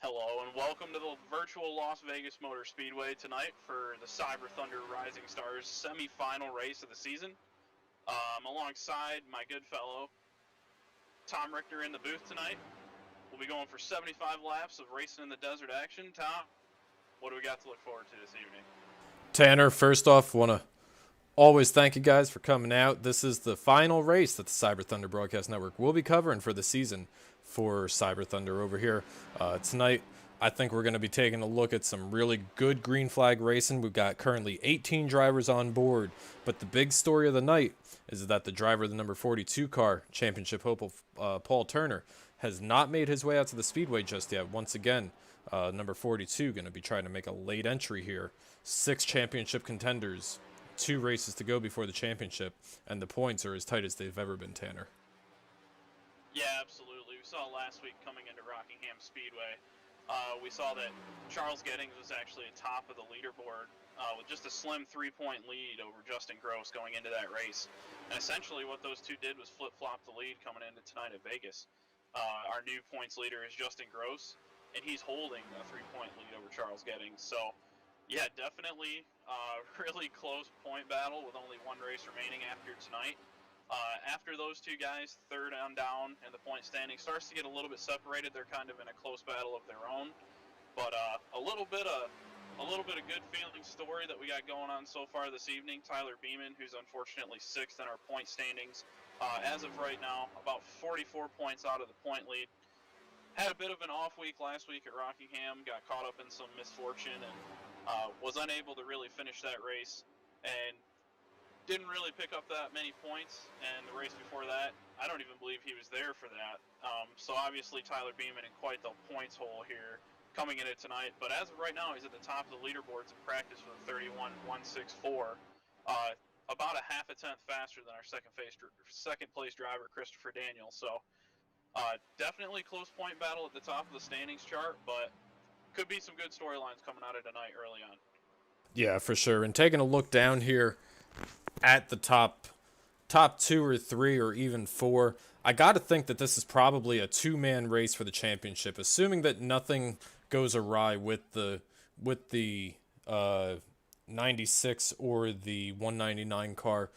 Hello and welcome to the virtual Las Vegas Motor Speedway tonight for the Cyber Thunder Rising Stars semi-final race of the season. Alongside my good fellow Tom Richter in the booth tonight. We'll be going for 75 laps of racing in the desert action. Tom, what do we got to look forward to this evening? Tanner, first off, want to always thank you guys for coming out. This is the final race that the Cyber Thunder Broadcast Network will be covering for the season for Cyber Thunder over here. Tonight, I think we're going to be taking a look at some really good green flag racing. We've got currently 18 drivers on board, but the big story of the night is that the driver of the number 42 car, championship hopeful Paul Turner, has not made his way out to the Speedway just yet. Once again, number 42 going to be trying to make a late entry here. 6 championship contenders, 2 races to go before the championship, and the points are as tight as they've ever been, Tanner. Yeah, absolutely. We saw last week coming into Rockingham Speedway. We saw that Charles Gettings was actually atop of the leaderboard with just a slim 3-point lead over Justin Gross going into that race. And essentially what those two did was flip-flop the lead coming into tonight at Vegas. Our new points leader is Justin Gross, and he's holding a 3-point lead over Charles Gettings. So, yeah, definitely really close point battle with only one race remaining after tonight. After those two guys, third on down, and the point standing starts to get a little bit separated. They're kind of in a close battle of their own, but a little bit of good feeling story that we got going on so far this evening. Tyler Beeman, who's unfortunately 6th in our point standings, as of right now, about 44 points out of the point lead. Had a bit of an off week last week at Rockingham, got caught up in some misfortune, and was unable to really finish that race, and didn't really pick up that many points. And the race before that, I don't even believe he was there for that. So obviously Tyler Beeman in quite the points hole here coming in it tonight. But as of right now, he's at the top of the leaderboards in practice with a 31.164. About a half a tenth faster than our second place driver, Christopher Daniel. So definitely close point battle at the top of the standings chart, but could be some good storylines coming out of tonight early on. Yeah, for sure. And taking a look down here at the top 2 or 3 or even 4, I got to think that this is probably a 2-man race for the championship, assuming that nothing goes awry with the 96 or the 199 car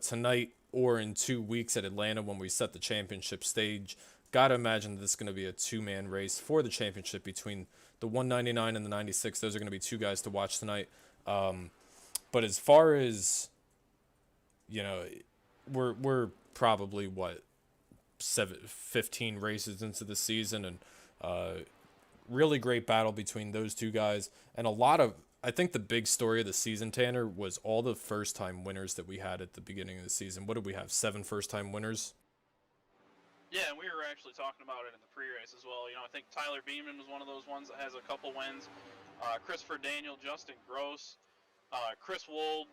tonight or in 2 weeks at Atlanta when we set the championship stage. Gotta imagine that this is going to be a 2-man race for the championship between the 199 and the 96. Those are going to be 2 guys to watch tonight. But as far as, we're probably 15 races into the season, and really great battle between those 2 guys, and I think the big story of the season, Tanner, was all the first-time winners that we had at the beginning of the season. What did we have? 7 first-time winners? Yeah, and we were actually talking about it in the pre-race as well. I think Tyler Beeman was one of those ones that has a couple wins. Christopher Daniel, Justin Gross, Chris Wold,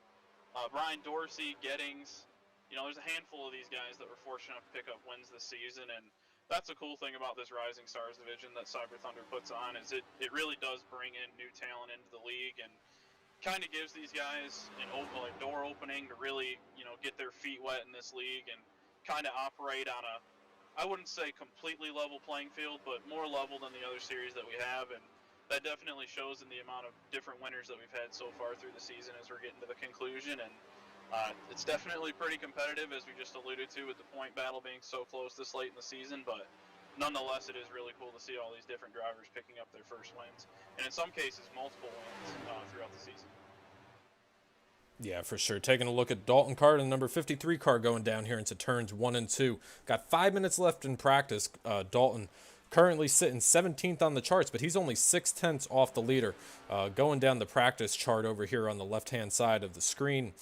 Brian Dorsey, Gettings. There's a handful of these guys that were fortunate enough to pick up wins this season, and that's a cool thing about this Rising Stars division that Cyber Thunder puts on, is it really does bring in new talent into the league and kind of gives these guys a door opening to really, get their feet wet in this league and kind of operate on a, I wouldn't say completely level playing field, but more level than the other series that we have, and that definitely shows in the amount of different winners that we've had so far through the season as we're getting to the conclusion. And it's definitely pretty competitive, as we just alluded to, with the point battle being so close this late in the season, but nonetheless, it is really cool to see all these different drivers picking up their first wins, and in some cases, multiple wins throughout the season. Yeah, for sure. Taking a look at Dalton Carr and the number 53 car going down here into turns 1 and 2. Got 5 minutes left in practice. Dalton currently sitting 17th on the charts, but he's only 6/10 off the leader. Going down the practice chart over here on the left-hand side of the screen,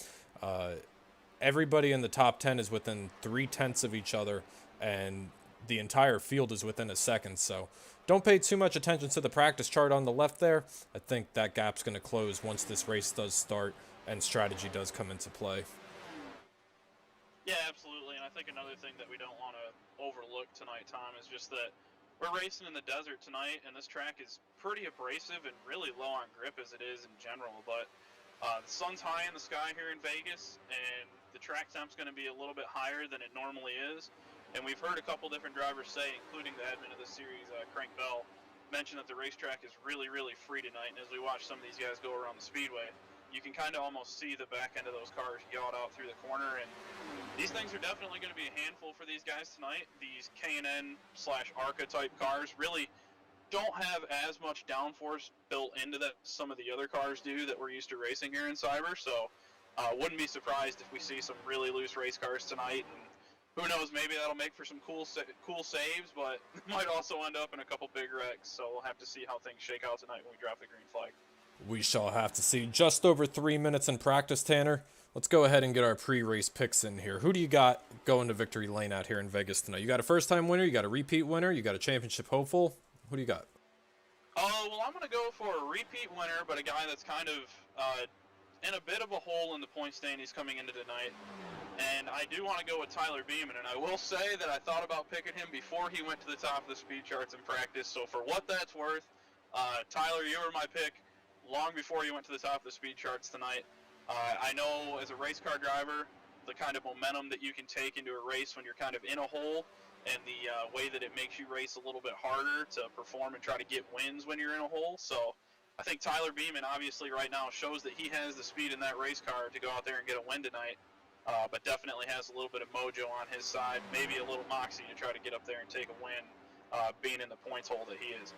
everybody in the top 10 is within 3/10 of each other, and the entire field is within a second. So don't pay too much attention to the practice chart on the left there. I think that gap's going to close once this race does start and strategy does come into play. Yeah, absolutely. And I think another thing that we don't want to overlook tonight, Tom, is just that we're racing in the desert tonight, and this track is pretty abrasive and really low on grip as it is in general. But the sun's high in the sky here in Vegas, and the track temp's going to be a little bit higher than it normally is. And we've heard a couple different drivers say, including the admin of the series, Crank Bell, mention that the racetrack is really, really free tonight, and as we watch some of these guys go around the Speedway, you can kind of almost see the back end of those cars yacht out through the corner, and these things are definitely going to be a handful for these guys tonight. These K&N/ARCA type cars really don't have as much downforce built into that some of the other cars do that we're used to racing here in Cyber, so wouldn't be surprised if we see some really loose race cars tonight, and who knows, maybe that'll make for some cool saves, but might also end up in a couple big wrecks, so we'll have to see how things shake out tonight when we drop the green flag. We shall have to see. Just over 3 minutes in practice, Tanner. Let's go ahead and get our pre-race picks in here. Who do you got going to victory lane out here in Vegas tonight? You got a first-time winner, you got a repeat winner, you got a championship hopeful. Who do you got? Well, I'm going to go for a repeat winner, but a guy that's kind of in a bit of a hole in the point standings coming into tonight. And I do want to go with Tyler Beeman, and I will say that I thought about picking him before he went to the top of the speed charts in practice. So for what that's worth, Tyler, you were my pick long before you went to the top of the speed charts tonight. I know as a race car driver, the kind of momentum that you can take into a race when you're kind of in a hole, and the way that it makes you race a little bit harder to perform and try to get wins when you're in a hole. So I think Tyler Beeman obviously right now shows that he has the speed in that race car to go out there and get a win tonight, but definitely has a little bit of mojo on his side, maybe a little moxie to try to get up there and take a win, being in the points hole that he is.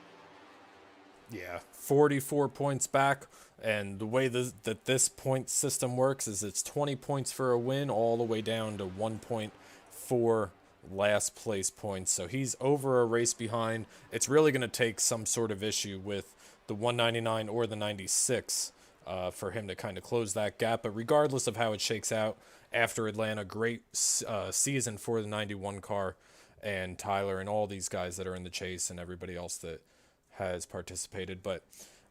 Yeah, 44 points back, and the way that this point system works is it's 20 points for a win all the way down to 1 point for last place points. So he's over a race behind. It's really going to take some sort of issue with the 199 or the 96 for him to kind of close that gap. But regardless of how it shakes out after Atlanta, great season for the 91 car and Tyler and all these guys that are in the chase and everybody else that has participated. But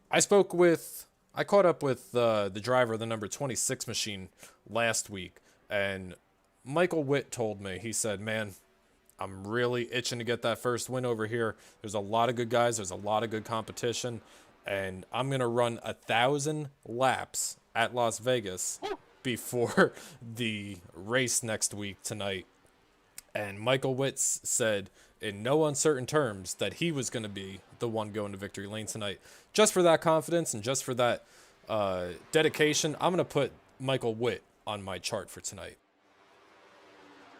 I caught up with the driver of the number 26 machine last week, and Michael Witt told me, he said, man, I'm really itching to get that first win over here. There's a lot of good guys. There's a lot of good competition, and I'm going to run 1,000 laps at Las Vegas before the race next week tonight. And Michael Witz said in no uncertain terms that he was going to be the one going to victory lane tonight. Just for that confidence and just for that dedication, I'm going to put Michael Witt on my chart for tonight.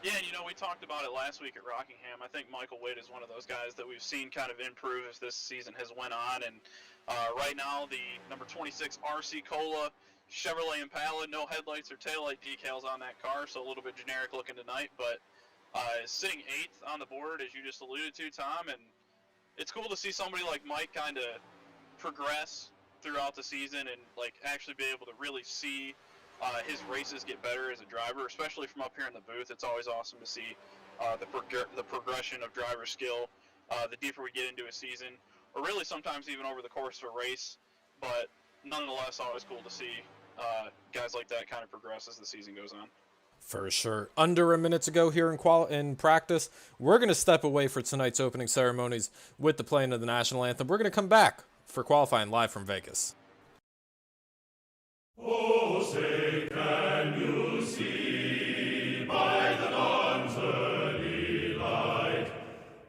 Yeah, we talked about it last week at Rockingham. I think Michael Witt is one of those guys that we've seen kind of improve as this season has went on. And right now, the number 26 RC Cola Chevrolet Impala, no headlights or taillight decals on that car, so a little bit generic looking tonight, but is sitting 8th on the board, as you just alluded to, Tom. And it's cool to see somebody like Mike kind of progress throughout the season and actually be able to really see his races get better as a driver, especially from up here in the booth. It's always awesome to see the progression of driver skill the deeper we get into a season, or really sometimes even over the course of a race. But nonetheless, always cool to see guys like that kind of progress as the season goes on. For sure. Under a minute to go here in practice. We're going to step away for tonight's opening ceremonies with the playing of the national anthem. We're going to come back for qualifying live from Vegas. Oh, say, can you see by the dawn's early light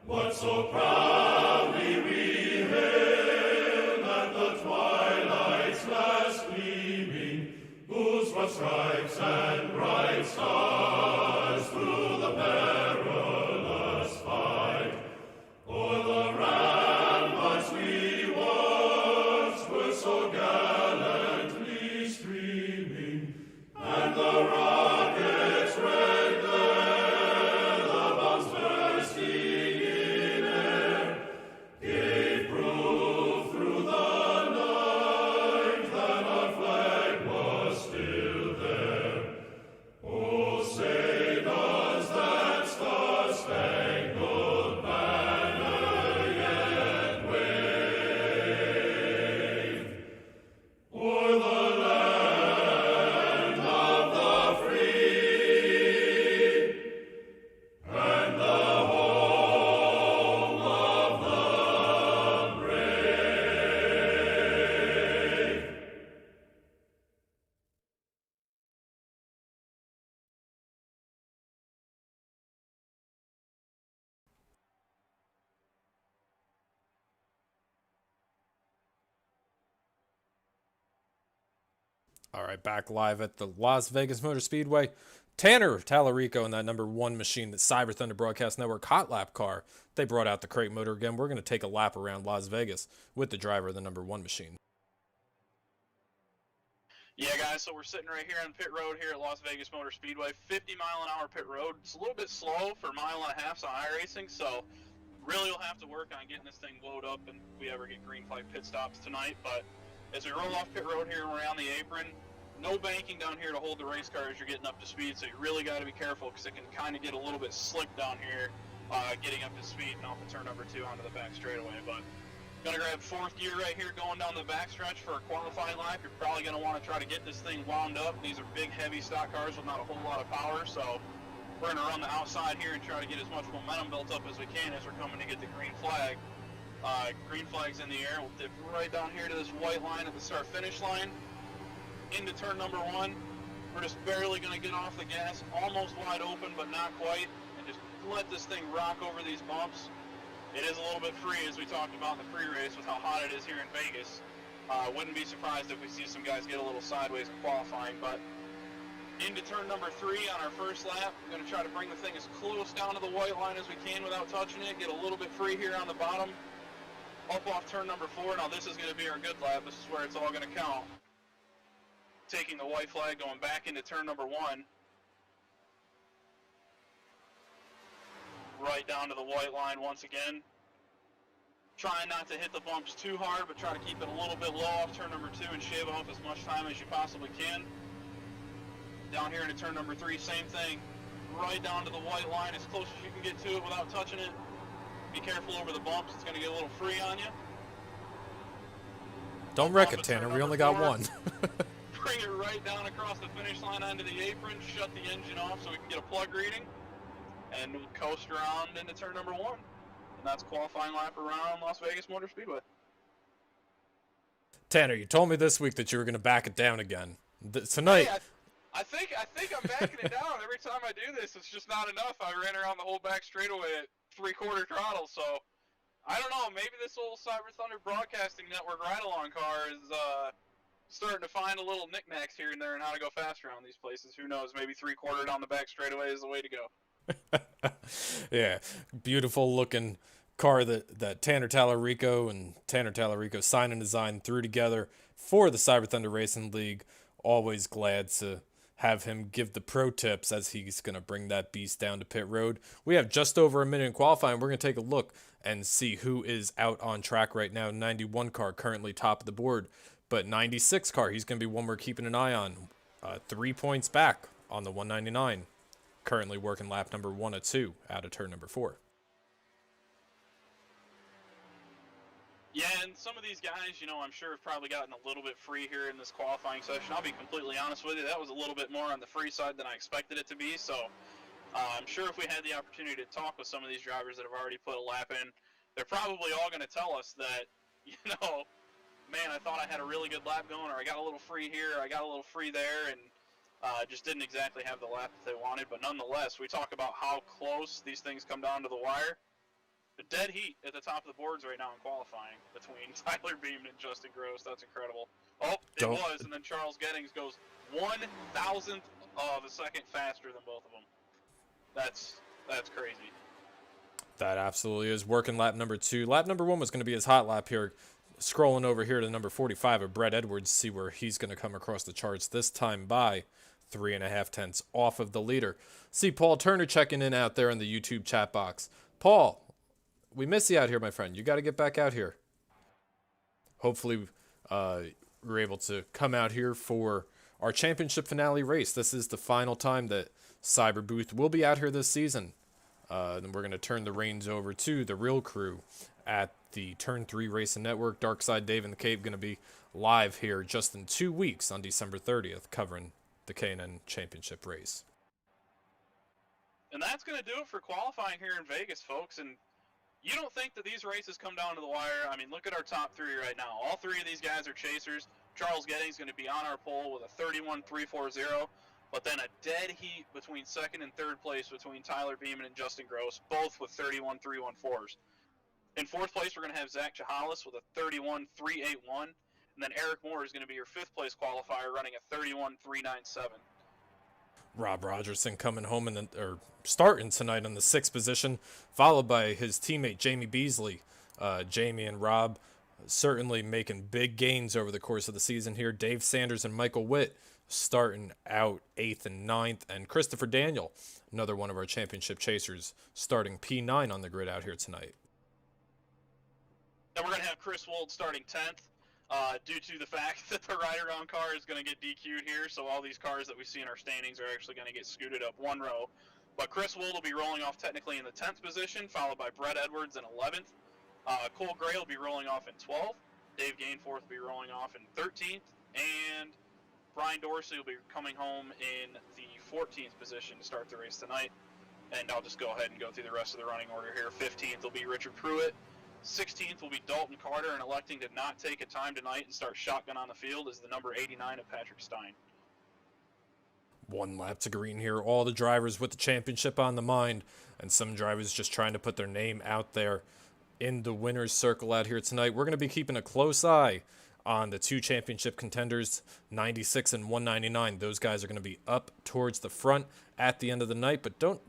what so proudly we hailed at the twilight's last gleaming, whose broad stripes and bright stars through the perilous fight o'er the ramparts we once were so gallantly streaming, and the rockets' red glare, the bombs bursting in air, gave proof through the night that our flag was still there. Oh, All right, back live at the Las Vegas Motor Speedway. Tanner Tallarico in that number 1 machine, the Cyber Thunder Broadcast Network hot lap car. They brought out the crate motor again. We're going to take a lap around Las Vegas with the driver of the number 1 machine. Yeah, guys, so we're sitting right here on pit road here at Las Vegas Motor Speedway, 50-mile-an-hour pit road. It's a little bit slow for a mile and a half on iRacing, so really we'll have to work on getting this thing loaded up and if we ever get green flag pit stops tonight. But as we roll off pit road here and we're on the apron, no banking down here to hold the race car as you're getting up to speed, so you really got to be careful because it can kind of get a little bit slick down here getting up to speed and off of turn number 2 onto the back straightaway. But going to grab 4th gear right here going down the backstretch for a qualifying lap. You're probably going to want to try to get this thing wound up. These are big, heavy stock cars with not a whole lot of power, so we're going to run the outside here and try to get as much momentum built up as we can as we're coming to get the green flag. Green flag's in the air. We'll dip right down here to this white line at the start-finish line. Into turn number 1. We're just barely going to get off the gas, almost wide open, but not quite, and just let this thing rock over these bumps. It is a little bit free, as we talked about in the pre-race with how hot it is here in Vegas. Wouldn't be surprised if we see some guys get a little sideways in qualifying, but into turn number 3 on our first lap. We're going to try to bring the thing as close down to the white line as we can without touching it, get a little bit free here on the bottom. Up off turn number 4. Now this is going to be our good lap. This is where it's all going to count. Taking the white flag, going back into turn number 1. Right down to the white line once again. Trying not to hit the bumps too hard, but try to keep it a little bit low off turn number 2 and shave off as much time as you possibly can. Down here into turn number 3, same thing. Right down to the white line as close as you can get to it without touching it. Be careful over the bumps, it's going to get a little free on you. Don't wreck it, Tanner. We only got 1. Bring it right down across the finish line onto the apron, shut the engine off so we can get a plug reading, and we'll coast around into turn number 1. And that's qualifying lap around Las Vegas Motor Speedway. Tanner, you told me this week that you were going to back it down again. Tonight... Hey, I think I'm backing it down. Every time I do this, it's just not enough. I ran around the whole back straightaway at 3/4 throttle, so I don't know. Maybe this old Cyber Thunder Broadcasting Network ride-along car is starting to find a little knickknacks here and there on how to go faster around these places. Who knows? Maybe 3/4 down the back straightaway is the way to go. Yeah, beautiful looking car that Tanner Tallarico and Tanner Tallarico signed and designed threw together for the Cyber Thunder Racing League. Always glad to have him give the pro tips as he's going to bring that beast down to pit road. We have just over a minute in qualifying. We're going to take a look and see who is out on track right now. 91 car currently top of the board, but 96 car, he's going to be one we're keeping an eye on. 3 points back on the 199. Currently working lap number 1 of 2 out of turn number 4. Yeah, and some of these guys, you know, I'm sure have probably gotten a little bit free here in this qualifying session. I'll be completely honest with you, that was a little bit more on the free side than I expected it to be. So I'm sure if we had the opportunity to talk with some of these drivers that have already put a lap in, they're probably all going to tell us that, you know, man, I thought I had a really good lap going, or I got a little free here, or I got a little free there, and just didn't exactly have the lap that they wanted. But nonetheless, we talk about how close these things come down to the wire. The dead heat at the top of the boards right now in qualifying between Tyler Beamon and Justin Gross. That's incredible. Oh, it was, and then Charles Gettings goes 1,000th of a second faster than both of them. That's crazy. That absolutely is. Working lap number 2. Lap number 1 was going to be his hot lap here. Scrolling over here to number 45 of Brett Edwards, see where he's going to come across the charts this time by 3.5 tenths off of the leader. See Paul Turner checking in out there in the YouTube chat box. Paul, we miss you out here, my friend. You got to get back out here. Hopefully, we're able to come out here for our championship finale race. This is the final time that Cyber Booth will be out here this season. Then we're going to turn the reins over to the real crew at the Turn 3 Racing Network. Darkside Dave and the Cape going to be live here just in 2 weeks on December 30th, covering the K&N Championship race. And that's going to do it for qualifying here in Vegas, folks. And you don't think that these races come down to the wire. I mean, look at our top 3 right now. All 3 of these guys are chasers. Charles Gettings going to be on our pole with a 31.340, but then a dead heat between 2nd and 3rd place between Tyler Beamon and Justin Gross, both with 31.314s. In 4th place, we're going to have Zach Chahalis with a 31.381. And then Eric Moore is going to be your 5th place qualifier, running a 31.397. Rob Rogerson coming home or starting tonight in the 6th position, followed by his teammate Jamie Beasley. Jamie and Rob certainly making big gains over the course of the season here. Dave Sanders and Michael Witt starting out 8th and 9th, and Christopher Daniel, another one of our championship chasers, starting P9 on the grid out here tonight. Then we're going to have Chris Wold starting 10th. Due to the fact that the ride-around car is going to get DQ'd here, so all these cars that we see in our standings are actually going to get scooted up one row. But Chris Wold will be rolling off technically in the 10th position, followed by Brett Edwards in 11th. Cole Gray will be rolling off in 12th. Dave Gainforth will be rolling off in 13th. And Brian Dorsey will be coming home in the 14th position to start the race tonight. And I'll just go ahead and go through the rest of the running order here. 15th will be Richard Pruitt. 16th will be Dalton Carter, and electing to not take a time tonight and start shotgun on the field is the number 89 of Patrick Stein. 1 lap to green here. All the drivers with the championship on the mind, and some drivers just trying to put their name out there in the winner's circle out here tonight. We're going to be keeping a close eye on the 2 championship contenders, 96 and 199. Those guys are going to be up towards the front at the end of the night, but don't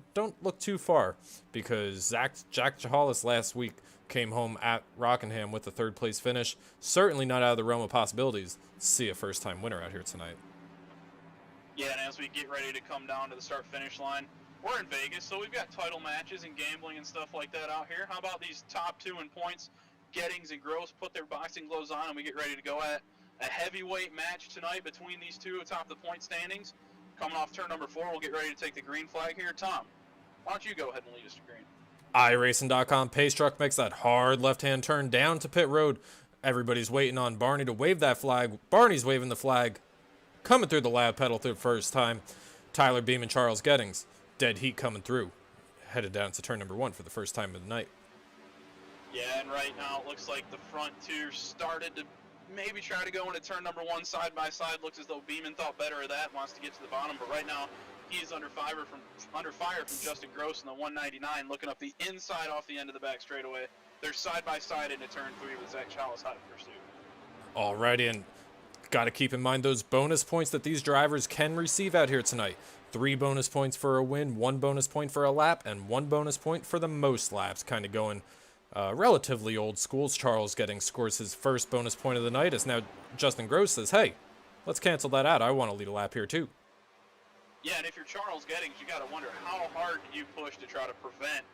look too far, because Jack Jahalis last week came home at Rockingham with a 3rd place finish. Certainly not out of the realm of possibilities to see a first-time winner out here tonight. Yeah, and as we get ready to come down to the start-finish line, we're in Vegas, so we've got title matches and gambling and stuff like that out here. How about these top 2 in points? Gettings and Gross put their boxing gloves on, and we get ready to go at a heavyweight match tonight between these two atop the point standings. Coming off turn number 4, we'll get ready to take the green flag here. Tom, why don't you go ahead and lead us to green? iRacing.com pace truck makes that hard left-hand turn down to pit road. Everybody's waiting on Barney to wave that flag. Barney's waving the flag. Coming through the lab pedal through the first time. Tyler Beam and Charles Gettings. Dead heat coming through. Headed down to turn number 1 for the first time of the night. Yeah, and right now it looks like the front 2 started to maybe try to go into turn number 1 side by side. Looks as though Beeman thought better of that, wants to get to the bottom, but right now he's under fire from Justin Gross in the 199, looking up the inside off the end of the back straightaway. They're side by side into turn 3 with Zach Chalice hot in pursuit. Alrighty, and got to keep in mind those bonus points that these drivers can receive out here tonight. 3 bonus points for a win, 1 bonus point for a lap, and 1 bonus point for the most laps. Kind of going relatively old school. Charles Gettings scores his first bonus point of the night, as now Justin Gross says, hey, let's cancel that out. I want to lead a lap here too. Yeah, and if you're Charles Gettings, you got to wonder how hard do you push to try to prevent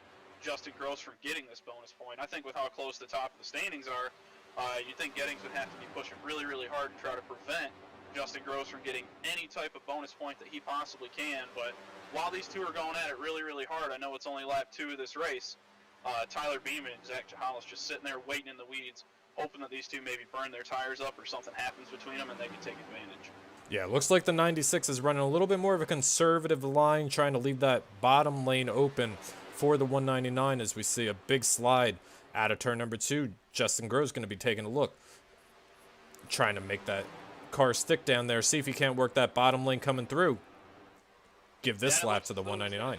Justin Gross from getting this bonus point. I think with how close the top of the standings are, you think Gettings would have to be pushing really, really hard to try to prevent Justin Gross from getting any type of bonus point that he possibly can. But while these two are going at it really, really hard, I know it's only lap 2 of this race. Tyler Beeman and Zach Jahalis just sitting there waiting in the weeds, hoping that these two maybe burn their tires up or something happens between them and they can take advantage. Yeah, looks like the 96 is running a little bit more of a conservative line, trying to leave that bottom lane open for the 199 as we see a big slide out of turn number 2. Justin Gross going to be taking a look, trying to make that car stick down there, see if he can't work that bottom lane coming through. Give this lap to the 199.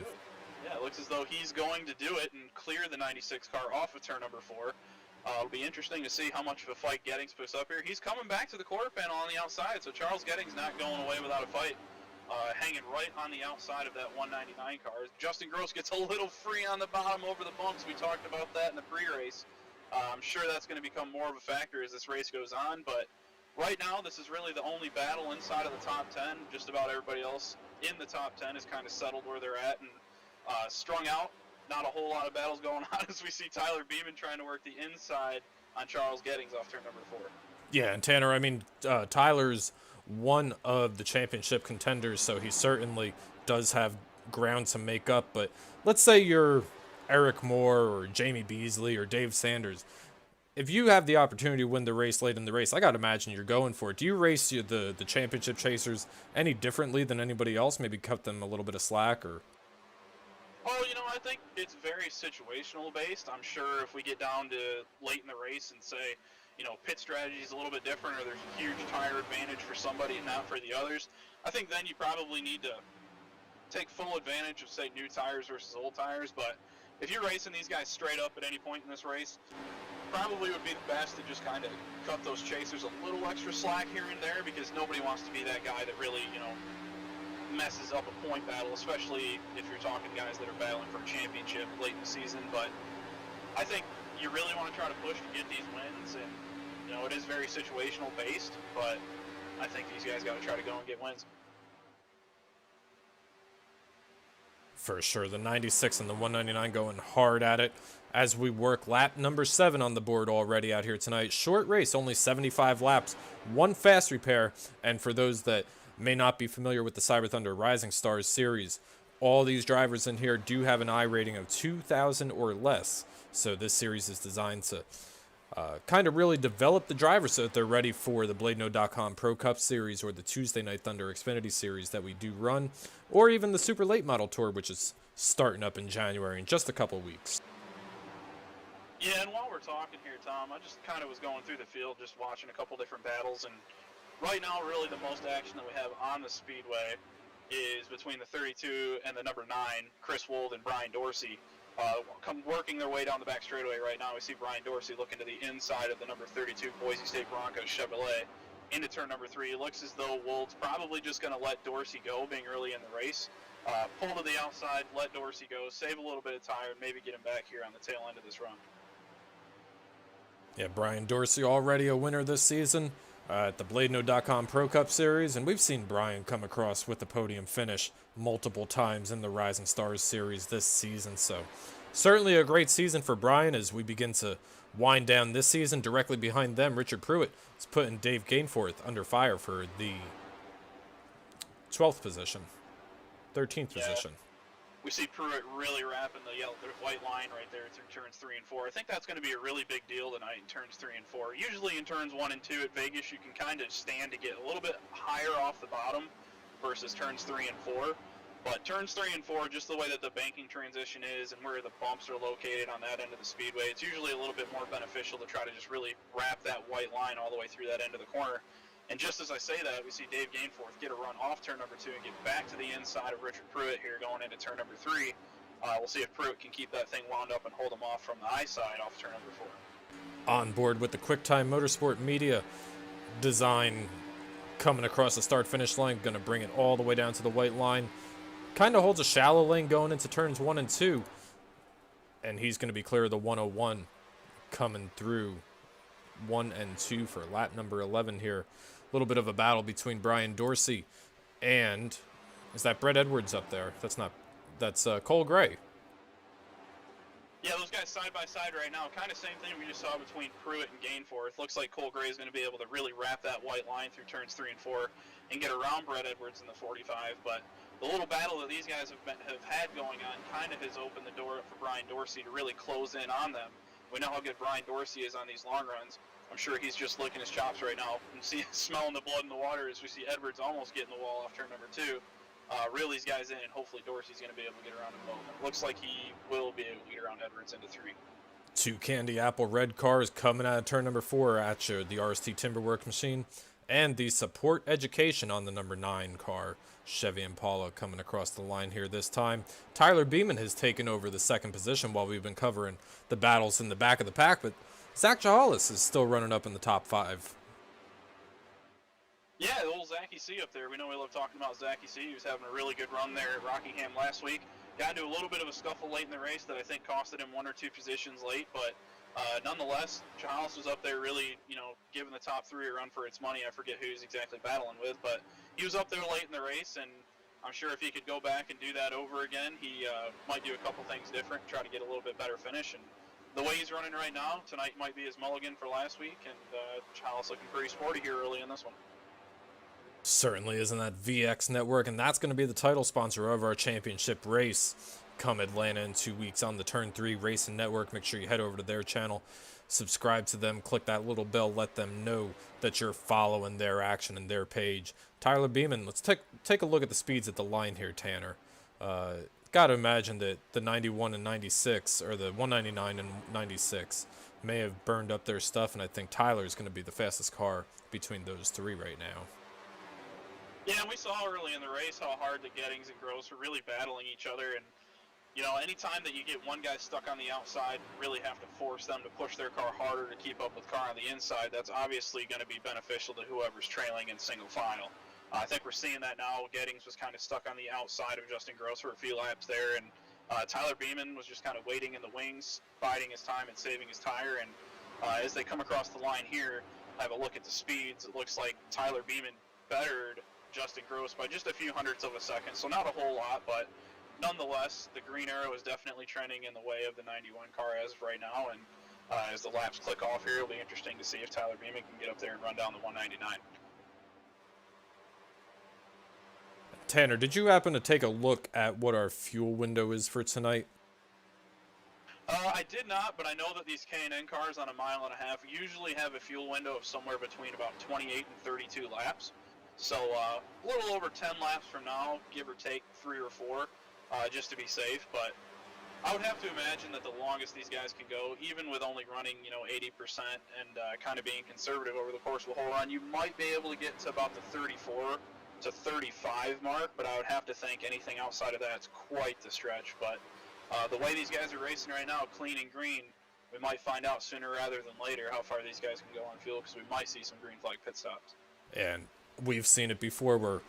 Yeah, it looks as though he's going to do it and clear the 96 car off of turn number 4. It'll be interesting to see how much of a fight Gettings puts up here. He's coming back to the quarter panel on the outside, so Charles Gettings not going away without a fight. Hanging right on the outside of that 199 car. Justin Gross gets a little free on the bottom over the bumps. We talked about that in the pre-race. I'm sure that's going to become more of a factor as this race goes on, but right now this is really the only battle inside of the top 10. Just about everybody else in the top 10 is kind of settled where they're at and strung out. Not a whole lot of battles going on as we see Tyler Beeman trying to work the inside on Charles Gettings off turn number 4. Yeah, and Tanner, I mean, Tyler's one of the championship contenders, so he certainly does have ground to make up. But let's say you're Eric Moore or Jamie Beasley or Dave Sanders. If you have the opportunity to win the race late in the race, I got to imagine you're going for it. Do you race the championship chasers any differently than anybody else? Maybe cut them a little bit of slack or... Oh, I think it's very situational based. I'm sure if we get down to late in the race and say, pit strategy is a little bit different or there's a huge tire advantage for somebody and not for the others, I think then you probably need to take full advantage of, say, new tires versus old tires. But if you're racing these guys straight up at any point in this race, probably would be the best to just kind of cut those chasers a little extra slack here and there, because nobody wants to be that guy that really, messes up a point battle, especially if you're talking guys that are battling for a championship late in the season. But I think you really want to try to push to get these wins, and it is very situational based, but I think these guys got to try to go and get wins. For sure, the 96 and the 199 going hard at it as we work lap number 7 on the board already out here tonight. Short race, only 75 laps, one fast repair, and for those that may not be familiar with the Cyber Thunder Rising Stars series, all these drivers in here do have an I rating of 2,000 or less. So this series is designed to kind of really develop the drivers so that they're ready for the BladeNode.com Pro Cup Series or the Tuesday Night Thunder Xfinity Series that we do run, or even the Super Late Model Tour, which is starting up in January in just a couple weeks. Yeah, and while we're talking here, Tom, I just kind of was going through the field, just watching a couple different battles, and right now, really the most action that we have on the Speedway is between the 32 and the number 9, Chris Wold and Brian Dorsey. Working their way down the back straightaway right now. We see Brian Dorsey looking to the inside of the number 32 Boise State Broncos Chevrolet into turn number 3. It looks as though Wold's probably just going to let Dorsey go, being early in the race. Pull to the outside, let Dorsey go, save a little bit of tire, and maybe get him back here on the tail end of this run. Yeah, Brian Dorsey already a winner this season at the BladeNode.com Pro Cup Series, and we've seen Brian come across with the podium finish multiple times in the Rising Stars Series this season. So certainly a great season for Brian as we begin to wind down this season. Directly behind them, Richard Pruitt is putting Dave Gainforth under fire for the 12th position, 13th position. We see Pruitt really wrapping the white line right there through turns 3 and 4. I think that's going to be a really big deal tonight in turns 3 and 4. Usually in turns 1 and 2 at Vegas, you can kind of stand to get a little bit higher off the bottom versus turns 3 and 4. But turns 3 and 4, just the way that the banking transition is and where the bumps are located on that end of the speedway, it's usually a little bit more beneficial to try to just really wrap that white line all the way through that end of the corner. And just as I say that, we see Dave Gainforth get a run off turn number 2 and get back to the inside of Richard Pruitt here going into turn number 3. We'll see if Pruitt can keep that thing wound up and hold him off from the I side off turn number 4. On board with the QuickTime Motorsport Media design coming across the start-finish line, going to bring it all the way down to the white line. Kind of holds a shallow lane going into turns 1 and 2. And he's going to be clear of the 101 coming through 1 and 2 for lap number 11 here. A little bit of a battle between Brian Dorsey and, is that Brett Edwards up there? That's Cole Gray. Yeah, those guys side by side right now. Kind of same thing we just saw between Pruitt and Gainforth. Looks like Cole Gray is going to be able to really wrap that white line through turns 3 and 4 and get around Brett Edwards in the 45. But the little battle that these guys have had going on kind of has opened the door up for Brian Dorsey to really close in on them. We know how good Brian Dorsey is on these long runs. I'm sure he's just licking his chops right now and smelling the blood in the water as we see Edwards almost getting the wall off turn number 2. Reel these guys in, and hopefully Dorsey's going to be able to get around them both. It looks like he will be able to get around Edwards into 3. 2 candy apple red cars coming out of turn number 4 at you. The RST Timberworks machine and the Support Education on the number 9 car. Chevy Impala coming across the line here this time. Tyler Beeman has taken over the 2nd position while we've been covering the battles in the back of the pack, but Zach Jahalis is still running up in the top 5. Yeah, the old Zachy C up there. We know we love talking about Zachy C. He was having a really good run there at Rockingham last week. Got into a little bit of a scuffle late in the race that I think costed him 1 or 2 positions late, but nonetheless, Jahalis was up there really, giving the top 3 a run for its money. I forget who he's exactly battling with, but he was up there late in the race, and I'm sure if he could go back and do that over again, he might do a couple things different, try to get a little bit better finish. And the way he's running right now, tonight might be his mulligan for last week, and Jahalis looking pretty sporty here early in this one. Certainly isn't that VX Network, and that's going to be the title sponsor of our championship race come Atlanta in 2 weeks on the Turn 3 Racing Network. Make sure you head over to their channel, subscribe to them, click that little bell, let them know that you're following their action and their page. Tyler Beeman, let's take a look at the speeds at the line here, Tanner. Got to imagine that the 91 and 96, or the 199 and 96, may have burned up their stuff, and I think Tyler's going to be the fastest car between those 3 right now. Yeah, and we saw early in the race how hard the Gettings and Gross were really battling each other, and You know, anytime that you get one guy stuck on the outside, really have to force them to push their car harder to keep up with car on the inside, that's obviously going to be beneficial to whoever's trailing in single file. I think we're seeing that now. Gettings was kind of stuck on the outside of Justin Gross for a few laps there, and Tyler Beeman was just kind of waiting in the wings, biding his time and saving his tire. And as they come across the line here, have a look at the speeds. It looks like Tyler Beeman bettered Justin Gross by just a few hundredths of a second, so not a whole lot, but nonetheless, the green arrow is definitely trending in the way of the 91 car as of right now, and as the laps click off here, it'll be interesting to see if Tyler Beeman can get up there and run down the 199. Tanner, did you happen to take a look at what our fuel window is for tonight? I did not, but I know that these K&N cars on a mile and a half usually have a fuel window of somewhere between about 28 and 32 laps. So a little over 10 laps from now, give or take 3 or 4, just to be safe. But I would have to imagine that the longest these guys can go, even with only running, 80% and kind of being conservative over the course of the whole run, you might be able to get to about the 34 to 35 mark, but I would have to think anything outside of that is quite the stretch. But the way these guys are racing right now, clean and green, we might find out sooner rather than later how far these guys can go on fuel, because we might see some green flag pit stops. And we've seen it before where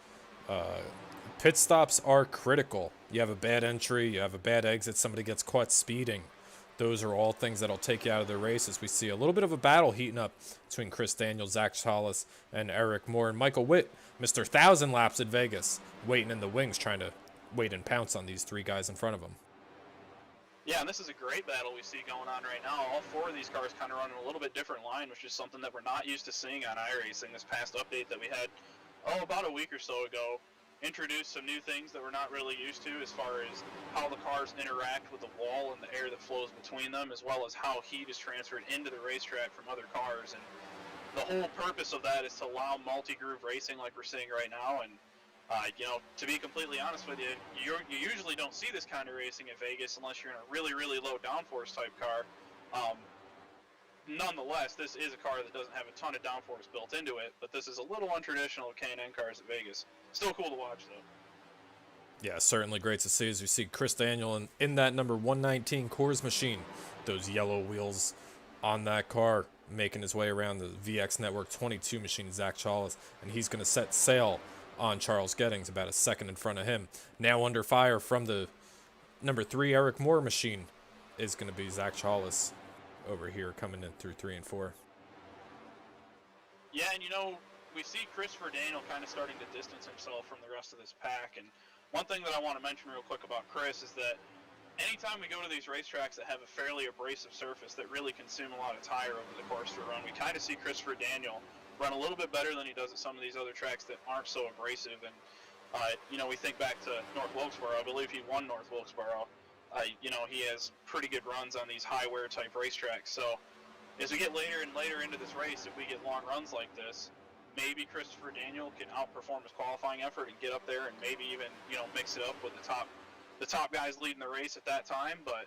pit stops are critical. You have a bad entry, you have a bad exit, somebody gets caught speeding. Those are all things that'll take you out of the race, as we see a little bit of a battle heating up between Chris Daniels, Zach Challis, and Eric Moore. And Michael Witt, Mr. 1,000 laps at Vegas, waiting in the wings, trying to wait and pounce on these 3 guys in front of him. Yeah, and this is a great battle we see going on right now. All 4 of these cars kind of running a little bit different line, which is something that we're not used to seeing on iRacing. This past update that we had, about a week or so ago, introduced some new things that we're not really used to, as far as how the cars interact with the wall and the air that flows between them, as well as how heat is transferred into the racetrack from other cars. And the whole purpose of that is to allow multi-groove racing like we're seeing right now. And to be completely honest with you, you usually don't see this kind of racing at Vegas unless you're in a really, really low downforce type car. Nonetheless, this is a car that doesn't have a ton of downforce built into it, but this is a little untraditional of K&N cars at Vegas. Still cool to watch, though. Yeah, certainly great to see as we see Chris Daniel in that number 119 Coors machine. Those yellow wheels on that car, making his way around the VX Network 22 machine, Zach Challis, and he's going to set sail on Charles Gettings, about a second in front of him. Now under fire from the number 3 Eric Moore machine is going to be Zach Challis over here coming in through 3 and 4. Yeah, and we see Christopher Daniel kind of starting to distance himself from the rest of this pack. And one thing that I want to mention real quick about Chris is that anytime we go to these racetracks that have a fairly abrasive surface that really consume a lot of tire over the course of a run, we kind of see Christopher Daniel run a little bit better than he does at some of these other tracks that aren't so abrasive. And we think back to North Wilkesboro. I believe he won North Wilkesboro. He has pretty good runs on these high wear type racetracks. So as we get later and later into this race, if we get long runs like this, maybe Christopher Daniel can outperform his qualifying effort and get up there and maybe even mix it up with the top guys leading the race at that time. But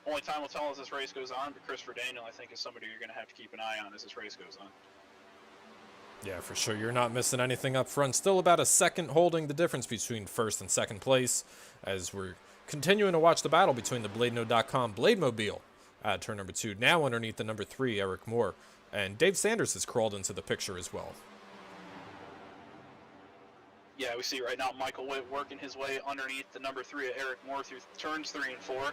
only time will tell as this race goes on. But Christopher Daniel, I think, is somebody you're going to have to keep an eye on as this race goes on. Yeah, for sure. You're not missing anything up front. Still about a second holding the difference between first and second place, as we're continuing to watch the battle between the BladeNode.com Blademobile at turn number 2. Now underneath the number 3, Eric Moore. And Dave Sanders has crawled into the picture as well. Yeah, we see right now Michael Witt working his way underneath the number 3 of Eric Moore through turns 3 and 4.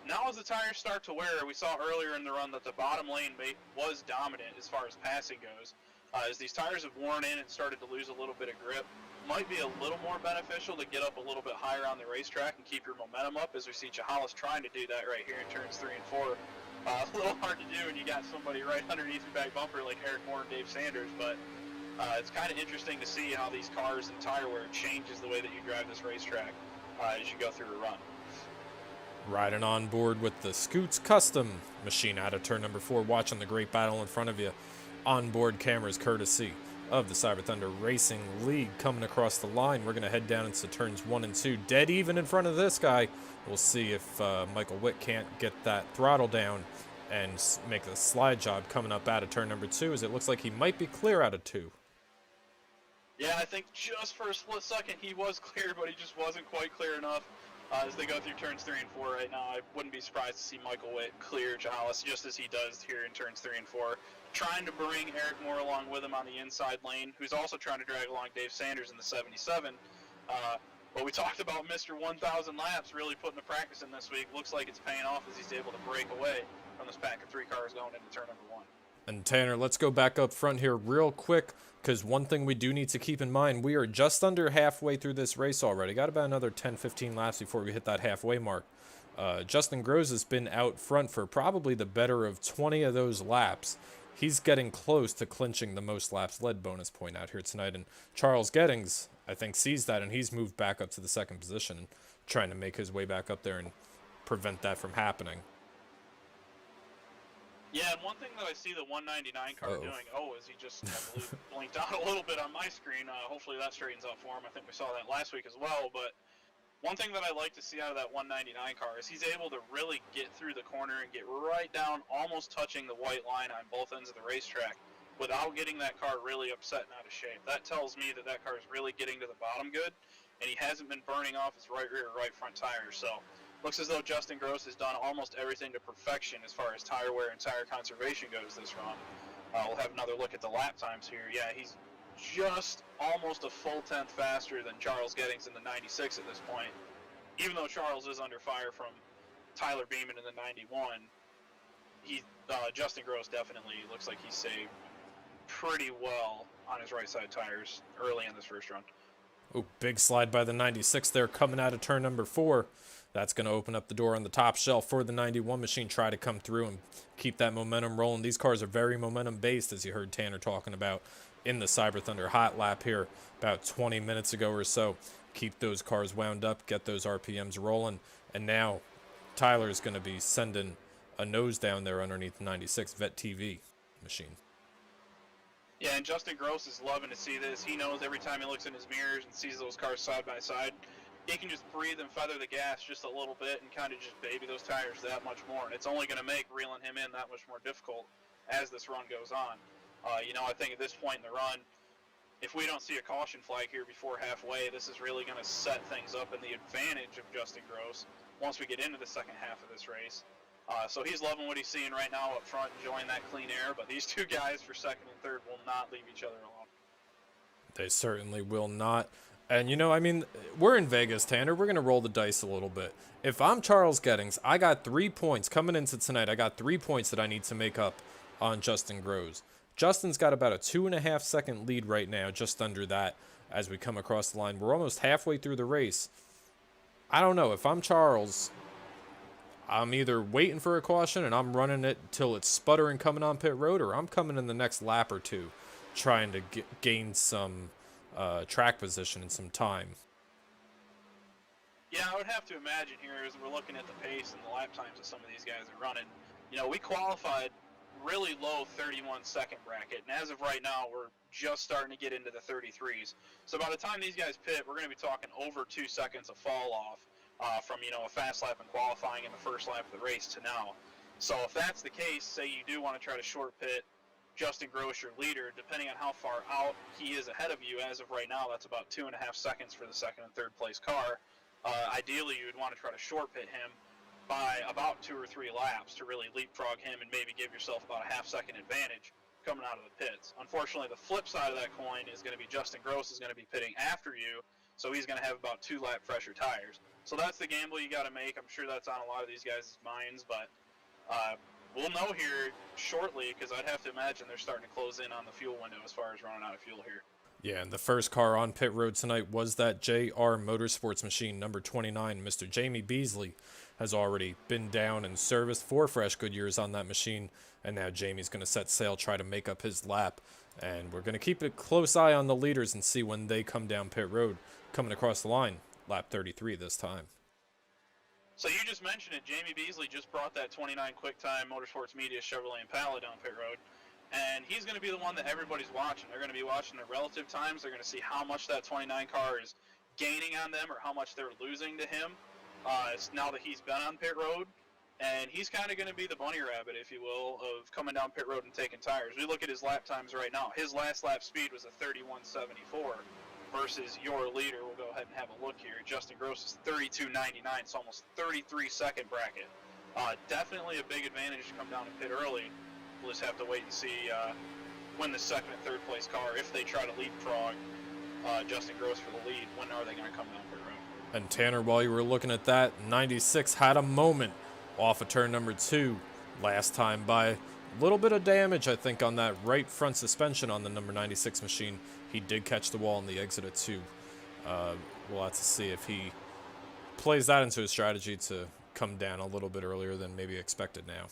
Now as the tires start to wear, we saw earlier in the run that the bottom lane was dominant as far as passing goes. As these tires have worn in and started to lose a little bit of grip, might be a little more beneficial to get up a little bit higher on the racetrack and keep your momentum up, as we see Chahalis trying to do that right here in turns 3 and 4. A little hard to do when you got somebody right underneath your back bumper like Eric Moore and Dave Sanders, but it's kind of interesting to see how these cars and tire wear changes the way that you drive this racetrack as you go through a run. Riding on board with the Scoots Custom machine out of turn number 4, watching the great battle in front of you. Onboard cameras courtesy of the Cyber Thunder Racing League coming across the line. We're going to head down into turns 1 and 2. Dead even in front of this guy. We'll see if Michael Witt can't get that throttle down and make the slide job coming up out of turn number 2, as it looks like he might be clear out of 2. Yeah, I think just for a split second he was clear, but he just wasn't quite clear enough. as they go through turns 3 and 4 right now. I wouldn't be surprised to see Michael Witt clear Jahales just as he does here in turns 3 and 4, trying to bring Eric Moore along with him on the inside lane, who's also trying to drag along Dave Sanders in the 77. But we talked about Mr. 1,000 laps really putting the practice in this week. Looks like it's paying off as he's able to break away from this pack of 3 cars going into turn number 1. And Tanner, let's go back up front here real quick, because one thing we do need to keep in mind, we are just under halfway through this race already. Got about another 10-15 laps before we hit that halfway mark. Justin Groves has been out front for probably the better of 20 of those laps. He's getting close to clinching the most laps led bonus point out here tonight. And Charles Gettings, I think, sees that, and he's moved back up to the 2nd position, trying to make his way back up there and prevent that from happening. Yeah, and one thing that I see the 199 car doing, is he just, I believe, blinked out a little bit on my screen. Hopefully that straightens out for him. I think we saw that last week as well. But one thing that I like to see out of that 199 car is he's able to really get through the corner and get right down, almost touching the white line on both ends of the racetrack without getting that car really upset and out of shape. That tells me that that car is really getting to the bottom good, and he hasn't been burning off his right rear or right front tires. So looks as though Justin Groves has done almost everything to perfection as far as tire wear and tire conservation goes this run. We'll have another look at the lap times here. Yeah, he's just almost a full tenth faster than Charles Gettings in the 96 at this point. Even though Charles is under fire from Tyler Beeman in the 91, Justin Groves definitely looks like he's saved pretty well on his right side tires early in this first run. Oh, big slide by the 96 there coming out of turn number 4. That's going to open up the door on the top shelf for the 91 machine. Try to come through and keep that momentum rolling. These cars are very momentum based, as you heard Tanner talking about in the Cyber Thunder hot lap here about 20 minutes ago or so. Keep those cars wound up, get those RPMs rolling. And now Tyler is going to be sending a nose down there underneath the 96 Vet TV machine. Yeah, and Justin Groves is loving to see this. He knows every time he looks in his mirrors and sees those cars side by side, he can just breathe and feather the gas just a little bit and kind of just baby those tires that much more. And it's only going to make reeling him in that much more difficult as this run goes on. I think at this point in the run, if we don't see a caution flag here before halfway, this is really going to set things up in the advantage of Justin Groves once we get into the second half of this race. So he's loving what he's seeing right now up front, enjoying that clean air. But these two guys for second and third will not leave each other alone. They certainly will not. And, we're in Vegas, Tanner. We're going to roll the dice a little bit. If I'm Charles Gettings, I got 3 points. Coming into tonight, I got 3 points that I need to make up on Justin Groves. Justin's got about a 2.5 second lead right now, just under that, as we come across the line. We're almost halfway through the race. I don't know. If I'm Charles, I'm either waiting for a caution and I'm running it till it's sputtering coming on pit road, or I'm coming in the next lap or two trying to gain some track position and some time. Yeah, I would have to imagine here as we're looking at the pace and the lap times that some of these guys are running. We qualified really low 31-second bracket, and as of right now, we're just starting to get into the 33s. So by the time these guys pit, we're going to be talking over 2 seconds of fall off from a fast lap and qualifying in the first lap of the race to now. So if that's the case, say you do want to try to short pit Justin Groves, your leader, depending on how far out he is ahead of you. As of right now, that's about 2.5 seconds for the second and third place car. Ideally, you would want to try to short pit him by about 2 or 3 laps to really leapfrog him and maybe give yourself about a half-second advantage coming out of the pits. Unfortunately, the flip side of that coin is going to be Justin Groves is going to be pitting after you, so he's going to have about 2 lap fresher tires. So that's the gamble you got to make. I'm sure that's on a lot of these guys' minds, but we'll know here shortly, because I'd have to imagine they're starting to close in on the fuel window as far as running out of fuel here. Yeah, and the first car on pit road tonight was that JR Motorsports machine, number 29. Mr. Jamie Beasley has already been down and serviced 4 fresh good years on that machine, and now Jamie's going to set sail, try to make up his lap. And we're going to keep a close eye on the leaders and see when they come down pit road, coming across the line, lap 33 this time. So you just mentioned it, Jamie Beasley just brought that 29 QuickTime Motorsports Media Chevrolet Impala down pit road. And he's going to be the one that everybody's watching. They're going to be watching the relative times. They're going to see how much that 29 car is gaining on them or how much they're losing to him now that he's been on pit road. And he's kind of going to be the bunny rabbit, if you will, of coming down pit road and taking tires. We look at his lap times right now. His last lap speed was a 31.74. versus your leader. We'll go ahead and have a look here. Justin Gross is 32.99, so almost 33-second bracket. Definitely a big advantage to come down and pit early. We'll just have to wait and see when the second and third place car, if they try to leapfrog Justin Gross for the lead, when are they going to come down pit road? And Tanner, while you were looking at that, 96 had a moment off of turn number 2 last time by a little bit of damage, I think, on that right front suspension on the number 96 machine. He did catch the wall on the exit at 2. We'll have to see if he plays that into his strategy to come down a little bit earlier than maybe expected now.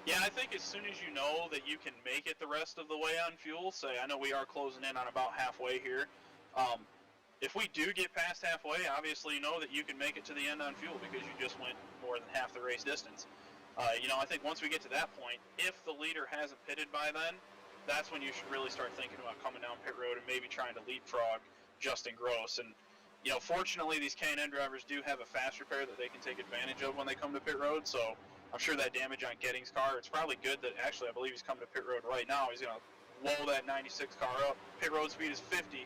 Yeah, I think as soon as you know that you can make it the rest of the way on fuel, say, I know we are closing in on about halfway here. If we do get past halfway, obviously you know that you can make it to the end on fuel because you just went more than half the race distance. I think once we get to that point, if the leader hasn't pitted by then, that's when you should really start thinking about coming down pit road and maybe trying to leapfrog Justin Gross. And, fortunately, these K&N drivers do have a fast repair that they can take advantage of when they come to pit road, so I'm sure that damage on Gettings' car, it's probably good that, actually, I believe he's coming to pit road right now. He's going to blow that 96 car up. Pit road speed is 50.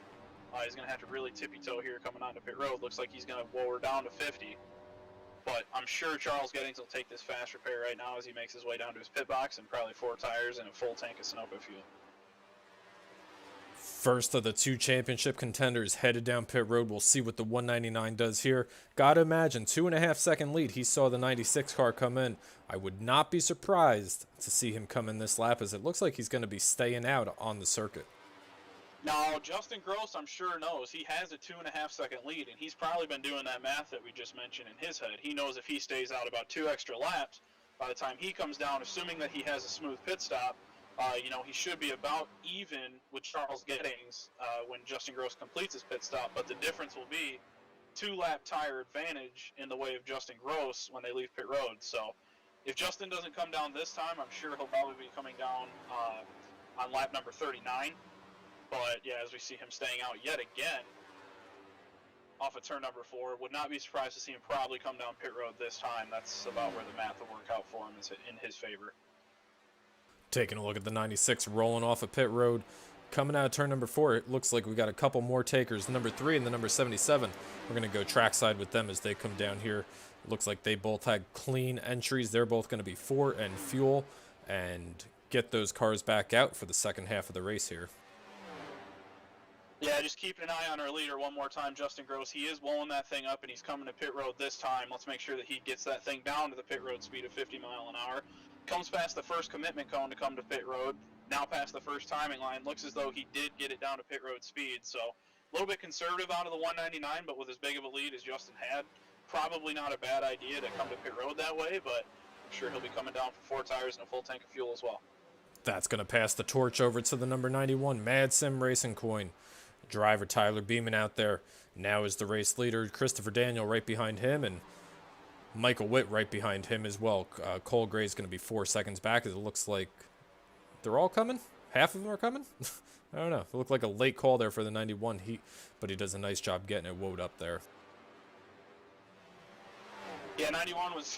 He's going to have to really tippy-toe here coming onto pit road. Looks like he's going to blow her down to 50. But I'm sure Charles Gettings will take this fast repair right now as he makes his way down to his pit box and probably 4 tires and a full tank of Sunoco fuel. First of the 2 championship contenders headed down pit road. We'll see what the 199 does here. Gotta imagine, 2.5-second lead. He saw the 96 car come in. I would not be surprised to see him come in this lap, as it looks like he's going to be staying out on the circuit. Now, Justin Gross, I'm sure, knows he has a 2.5-second lead, and he's probably been doing that math that we just mentioned in his head. He knows if he stays out about 2 extra laps, by the time he comes down, assuming that he has a smooth pit stop, he should be about even with Charles Gettings when Justin Gross completes his pit stop, but the difference will be 2-lap tire advantage in the way of Justin Gross when they leave pit road. So if Justin doesn't come down this time, I'm sure he'll probably be coming down on lap number 39. But, yeah, as we see him staying out yet again off of turn number 4, would not be surprised to see him probably come down pit road this time. That's about where the math will work out for him, is in his favor. Taking a look at the 96 rolling off of pit road. Coming out of turn number 4, it looks like we got a couple more takers. The number 3 and the number 77. We're going to go trackside with them as they come down here. It looks like they both had clean entries. They're both going to be 4 and fuel and get those cars back out for the second half of the race here. Yeah, just keeping an eye on our leader one more time, Justin Gross. He is blowing that thing up, and he's coming to pit road this time. Let's make sure that he gets that thing down to the pit road speed of 50 miles an hour. Comes past the first commitment cone to come to pit road. Now past the first timing line. Looks as though he did get it down to pit road speed. So a little bit conservative out of the 199, but with as big of a lead as Justin had, probably not a bad idea to come to pit road that way, but I'm sure he'll be coming down for 4 tires and a full tank of fuel as well. That's going to pass the torch over to the number 91, Mad Sim Racing Coin. Driver Tyler Beeman out there now is the race leader. Christopher Daniel right behind him, and Michael Witt right behind him as well. Cole Gray is going to be 4 seconds back, as it looks like they're all coming. Half of them are coming. I don't know. It looked like a late call there for the 91, but he does a nice job getting it woed up there. Yeah, 91 was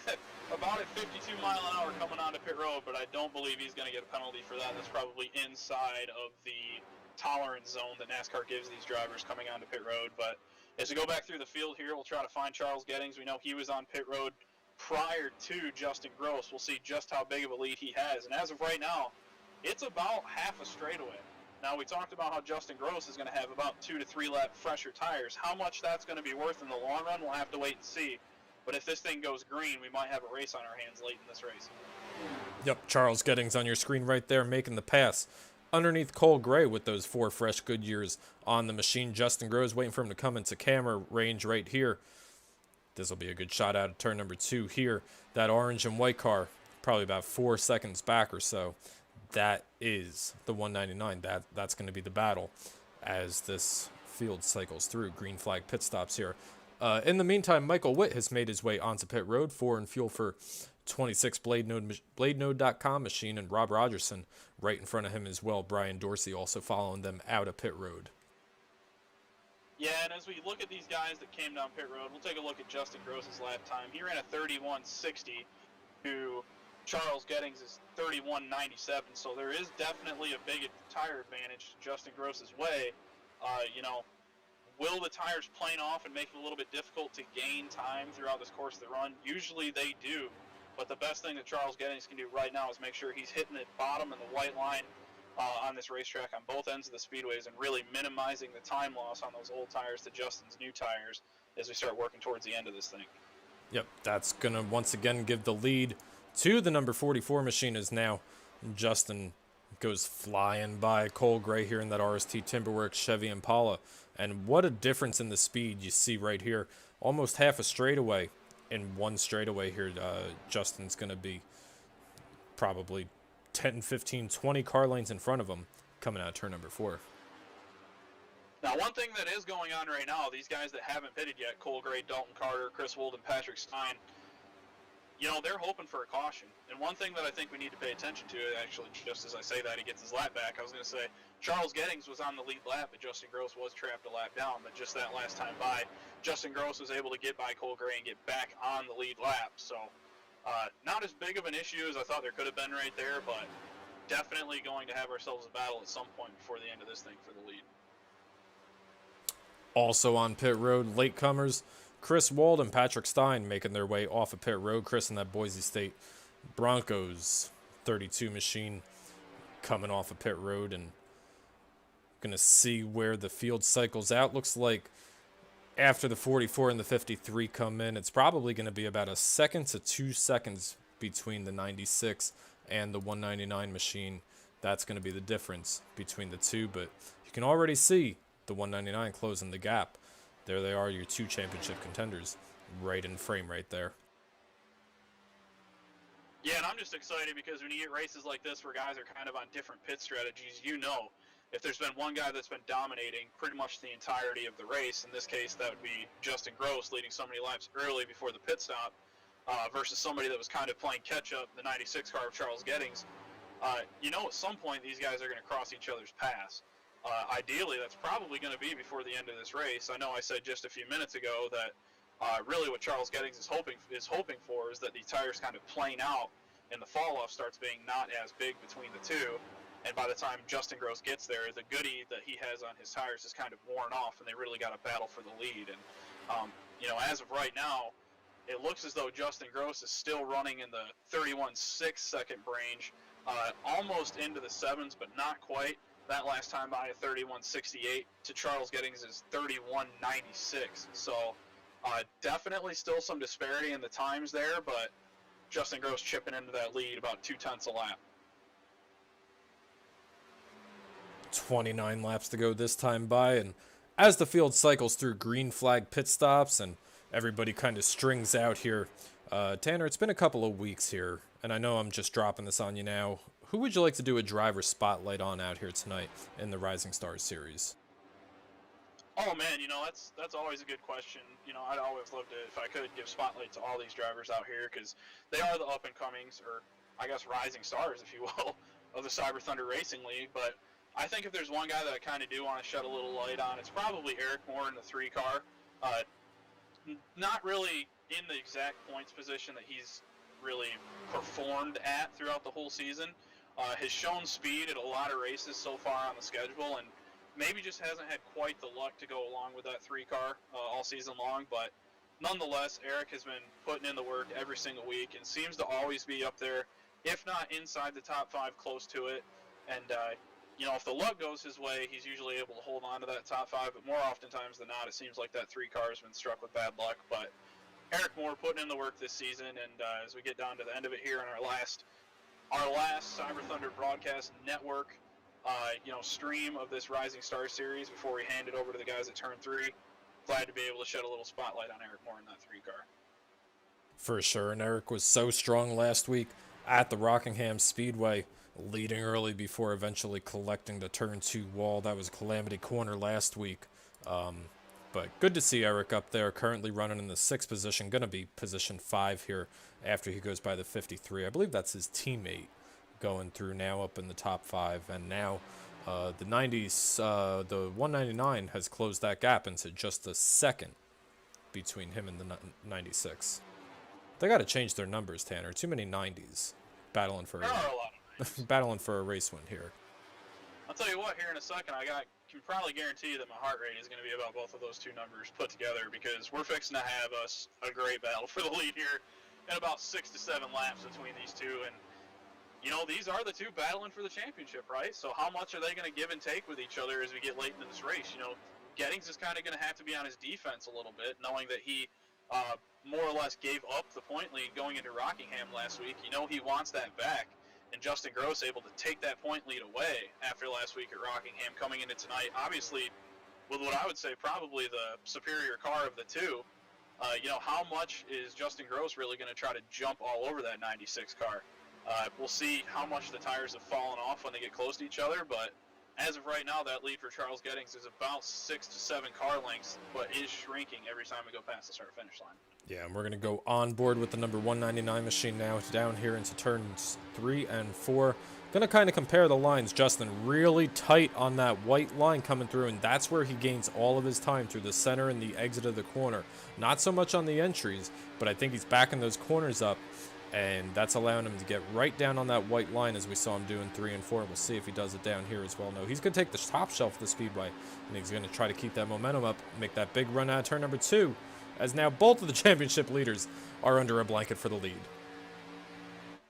about at 52 mile an hour coming onto pit road, but I don't believe he's going to get a penalty for that. That's probably inside of the tolerance zone that NASCAR gives these drivers coming onto pit road. But as we go back through the field here, we'll try to find Charles Gettings. We know he was on pit road prior to Justin Gross. We'll see just how big of a lead he has. And as of right now, it's about half a straightaway. Now, we talked about how Justin Gross is going to have about 2 to 3 lap fresher tires. How much that's going to be worth in the long run, we'll have to wait and see. But if this thing goes green, we might have a race on our hands late in this race. Yep, Charles Gettings on your screen right there making the pass. Underneath Cole Gray with those 4 fresh Goodyears on the machine. Justin Groves waiting for him to come into camera range right here. This will be a good shot out of turn number 2 here. That orange and white car, probably about 4 seconds back or so. That is the 199. That's going to be the battle as this field cycles through. Green flag pit stops here. In the meantime, Michael Witt has made his way onto pit road. 4 and fuel for 26 BladeNode.com machine, and Rob Rogerson right in front of him as well. Brian Dorsey also following them out of pit road. Yeah, and as we look at these guys that came down pit road, we'll take a look at Justin Gross's lap time. He ran a 31.60 to Charles Gettings is 31.97, so there is definitely a big tire advantage Justin Gross's way. You know, will the tires plane off and make it a little bit difficult to gain time throughout this course of the run? Usually they do, but the best thing that Charles Gettings can do right now is make sure he's hitting the bottom and the white line on this racetrack on both ends of the speedways and really minimizing the time loss on those old tires to Justin's new tires as we start working towards the end of this thing. Yep, that's going to once again give the lead to the number 44 machine as now Justin goes flying by Cole Gray here in that RST Timberworks Chevy Impala. And what a difference in the speed you see right here. Almost half a straightaway in one straightaway here. Justin's going to be probably 10, 15, 20 car lanes in front of him coming out of turn number 4. Now, one thing that is going on right now, these guys that haven't pitted yet, Cole Gray, Dalton Carter, Chris Wold, and Patrick Stein, you know, they're hoping for a caution. And one thing that I think we need to pay attention to, actually, just as I say that, he gets his lap back, I was going to say, Charles Gettings was on the lead lap, but Justin Gross was trapped a lap down. But just that last time by, Justin Gross was able to get by Cole Gray and get back on the lead lap. So, not as big of an issue as I thought there could have been right there, but definitely going to have ourselves a battle at some point before the end of this thing for the lead. Also on pit road, latecomers, Chris Wald and Patrick Stein making their way off of pit road. Chris in that Boise State Broncos 32 machine coming off of pit road, and going to see where the field cycles out. Looks like after the 44 and the 53 come in, it's probably going to be about a second to 2 seconds between the 96 and the 199 machine. That's going to be the difference between the two, but you can already see the 199 closing the gap. There they are, your two championship contenders, right in frame right there. Yeah, and I'm just excited because when you get races like this where guys are kind of on different pit strategies, you know, if there's been one guy that's been dominating pretty much the entirety of the race, in this case that would be Justin Gross leading so many laps early before the pit stop, versus somebody that was kind of playing catch-up, the 96 car of Charles Gettings, you know at some point these guys are going to cross each other's paths. Ideally, that's probably going to be before the end of this race. I know I said just a few minutes ago that really what Charles Gettings is hoping for is that the tires kind of plane out and the fall-off starts being not as big between the two. And by the time Justin Gross gets there, the goodie that he has on his tires is kind of worn off, and they really got to battle for the lead. And, you know, as of right now, it looks as though Justin Gross is still running in the 31.6 second range, almost into the sevens, but not quite. That last time by 31.68 to Charles Gettings is 31.96. So definitely still some disparity in the times there, but Justin Gross chipping into that lead about 0.2 a lap. 29 laps to go this time by, and as the field cycles through green flag pit stops and everybody kind of strings out here, Tanner, it's been a couple of weeks here, and I know I'm just dropping this on you now. Who would you like to do a driver spotlight on out here tonight in the Rising Stars series? Oh man, you know, that's always a good question. You know, I'd always love to, if I could, give spotlight to all these drivers out here because they are the up and comings, or I guess rising stars, if you will, of the Cyber Thunder Racing League. But I think if there's one guy that I kind of do want to shed a little light on, it's probably Eric Moore in the 3 car. Not really in the exact points position that he's really performed at throughout the whole season. Has shown speed at a lot of races so far on the schedule, and maybe just hasn't had quite the luck to go along with that 3 car all season long. But nonetheless, Eric has been putting in the work every single week and seems to always be up there, if not inside the top 5, close to it. And you know, if the luck goes his way, he's usually able to hold on to that top 5. But more oftentimes than not, it seems like that 3 car has been struck with bad luck. But Eric Moore putting in the work this season, and as we get down to the end of it here in our last Cyber Thunder Broadcast Network, you know, stream of this Rising Star series before we hand it over to the guys at Turn 3. Glad to be able to shed a little spotlight on Eric Moore in that 3 car. For sure, and Eric was so strong last week at the Rockingham Speedway, leading early before eventually collecting the Turn 2 wall. That was Calamity Corner last week. But good to see Eric up there, currently running in the 6th position, going to be position 5 here after he goes by the 53. I believe that's his teammate going through now up in the top 5. And now the 90s, the 199 has closed that gap into just a second between him and the 96. They got to change their numbers, Tanner. Too many 90s battling for There are a lot of battling for a race win here. I'll tell you what, here in a second, I got can probably guarantee you that my heart rate is going to be about both of those two numbers put together, because we're fixing to have us a great battle for the lead here in about 6 to 7 laps between these two. And, you know, these are the two battling for the championship, right? So how much are they going to give and take with each other as we get late into this race? You know, Gettings is kind of going to have to be on his defense a little bit, knowing that he more or less gave up the point lead going into Rockingham last week. You know, he wants that back. And Justin Gross able to take that point lead away after last week at Rockingham, coming into tonight, obviously with what I would say probably the superior car of the two. You know, how much is Justin Gross really going to try to jump all over that 96 car? We'll see how much the tires have fallen off when they get close to each other, but as of right now, that lead for Charles Gettings is about 6 to 7 car lengths, but is shrinking every time we go past the start-finish line. Yeah, and we're going to go on board with the number 199 machine now down here into turns 3 and 4. Going to kind of compare the lines. Justin really tight on that white line coming through, and that's where he gains all of his time, through the center and the exit of the corner. Not so much on the entries, but I think he's backing those corners up, and that's allowing him to get right down on that white line as we saw him do in 3 and 4. We'll see if he does it down here as well. No, he's going to take the top shelf of the Speedway, and he's going to try to keep that momentum up, make that big run out of turn number 2, as now both of the championship leaders are under a blanket for the lead.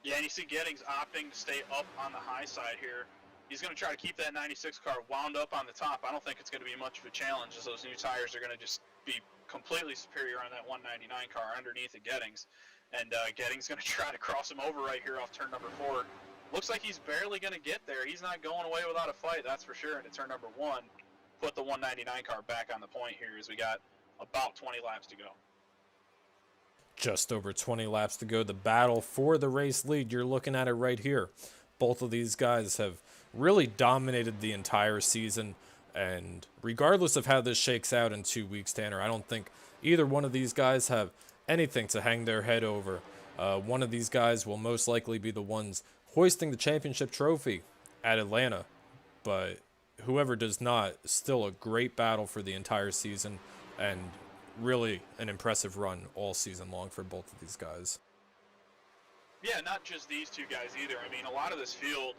Yeah, and you see Gettings opting to stay up on the high side here. He's going to try to keep that 96 car wound up on the top. I don't think it's going to be much of a challenge, as those new tires are going to just be completely superior on that 199 car underneath the Gettings. And Gettings going to try to cross him over right here off turn number 4. Looks like he's barely going to get there. He's not going away without a fight, that's for sure. Into turn number 1, put the 199 car back on the point here as we got about 20 laps to go. Just over 20 laps to go. The battle for the race lead, you're looking at it right here. Both of these guys have really dominated the entire season, and regardless of how this shakes out in 2 weeks, Tanner, I don't think either one of these guys have anything to hang their head over. One of these guys will most likely be the ones hoisting the championship trophy at Atlanta, but whoever does not, still a great battle for the entire season, and really an impressive run all season long for both of these guys. Yeah, not just these two guys either. I mean, a lot of this field,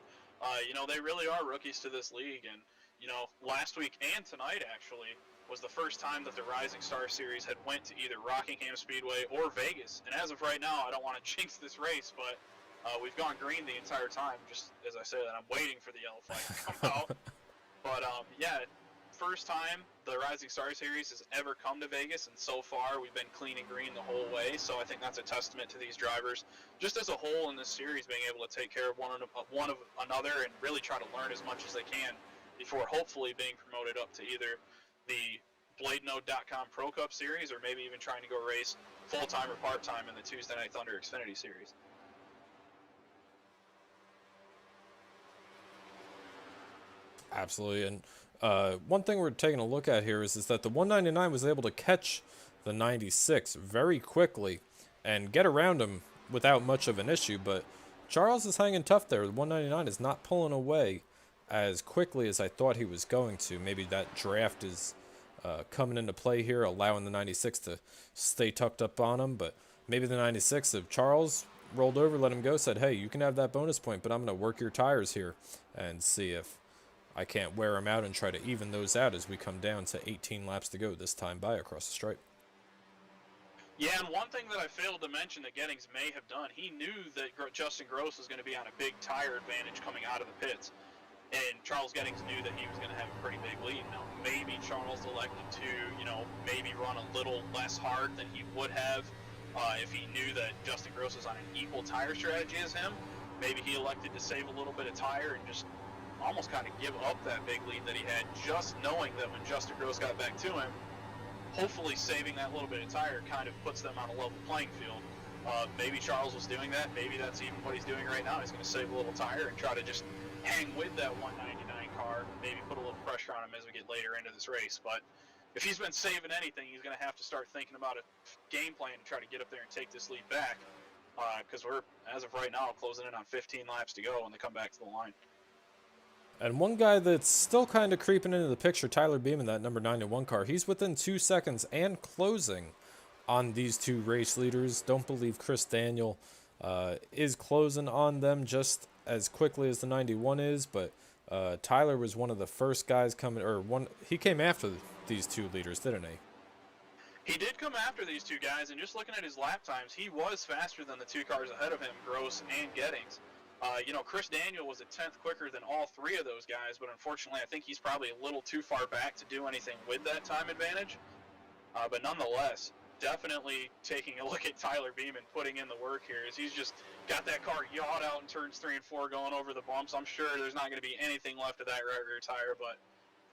you know, they really are rookies to this league. And, you know, last week and tonight, actually, was the first time that the Rising Star Series had went to either Rockingham Speedway or Vegas. And as of right now, I don't want to jinx this race, but we've gone green the entire time, just as I said, and I'm waiting for the yellow flag to come out. But, yeah, first time the Rising Star Series has ever come to Vegas, and so far we've been clean and green the whole way. So I think that's a testament to these drivers, just as a whole in this series, being able to take care of one of another and really try to learn as much as they can before hopefully being promoted up to either the BladeNode.com Pro Cup Series, or maybe even trying to go race full-time or part-time in the Tuesday Night Thunder Xfinity Series. Absolutely. And one thing we're taking a look at here is that the 199 was able to catch the 96 very quickly and get around him without much of an issue, but Charles is hanging tough there. The 199 is not pulling away as quickly as I thought he was going to. Maybe that draft is coming into play here, allowing the 96 to stay tucked up on him, but maybe the 96, if Charles rolled over, let him go, said, hey, you can have that bonus point, but I'm going to work your tires here and see if I can't wear him out and try to even those out as we come down to 18 laps to go, this time by across the stripe. Yeah, and one thing that I failed to mention that Gettings may have done, he knew that Justin Gross was going to be on a big tire advantage coming out of the pits. And Charles Gettings knew that he was going to have a pretty big lead. Now, maybe Charles elected to, you know, maybe run a little less hard than he would have if he knew that Justin Gross was on an equal tire strategy as him. Maybe he elected to save a little bit of tire and just almost kind of give up that big lead that he had, just knowing that when Justin Gross got back to him, hopefully saving that little bit of tire kind of puts them on a level playing field. Maybe Charles was doing that. Maybe that's even what he's doing right now. He's going to save a little tire and try to just hang with that 199 car, maybe put a little pressure on him as we get later into this race. But if he's been saving anything, he's going to have to start thinking about a game plan to try to get up there and take this lead back, because we're, as of right now, closing in on 15 laps to go when they come back to the line. And one guy that's still kind of creeping into the picture, Tyler Beeman, that number 91 car, he's within 2 seconds and closing on these two race leaders. Don't believe Chris Daniel is closing on them just as quickly as the 91 is, but Tyler was one of the first guys coming, he came after these two leaders, didn't he? He did come after these two guys, and just looking at his lap times, he was faster than the two cars ahead of him, Gross and Gettings. Chris Daniel was a 10th quicker than all three of those guys, but unfortunately I think he's probably a little too far back to do anything with that time advantage. But nonetheless, definitely taking a look at Tyler Beeman putting in the work here, as he's just got that car yawed out in turns 3 and 4 going over the bumps. I'm sure there's not going to be anything left of that right rear tire, but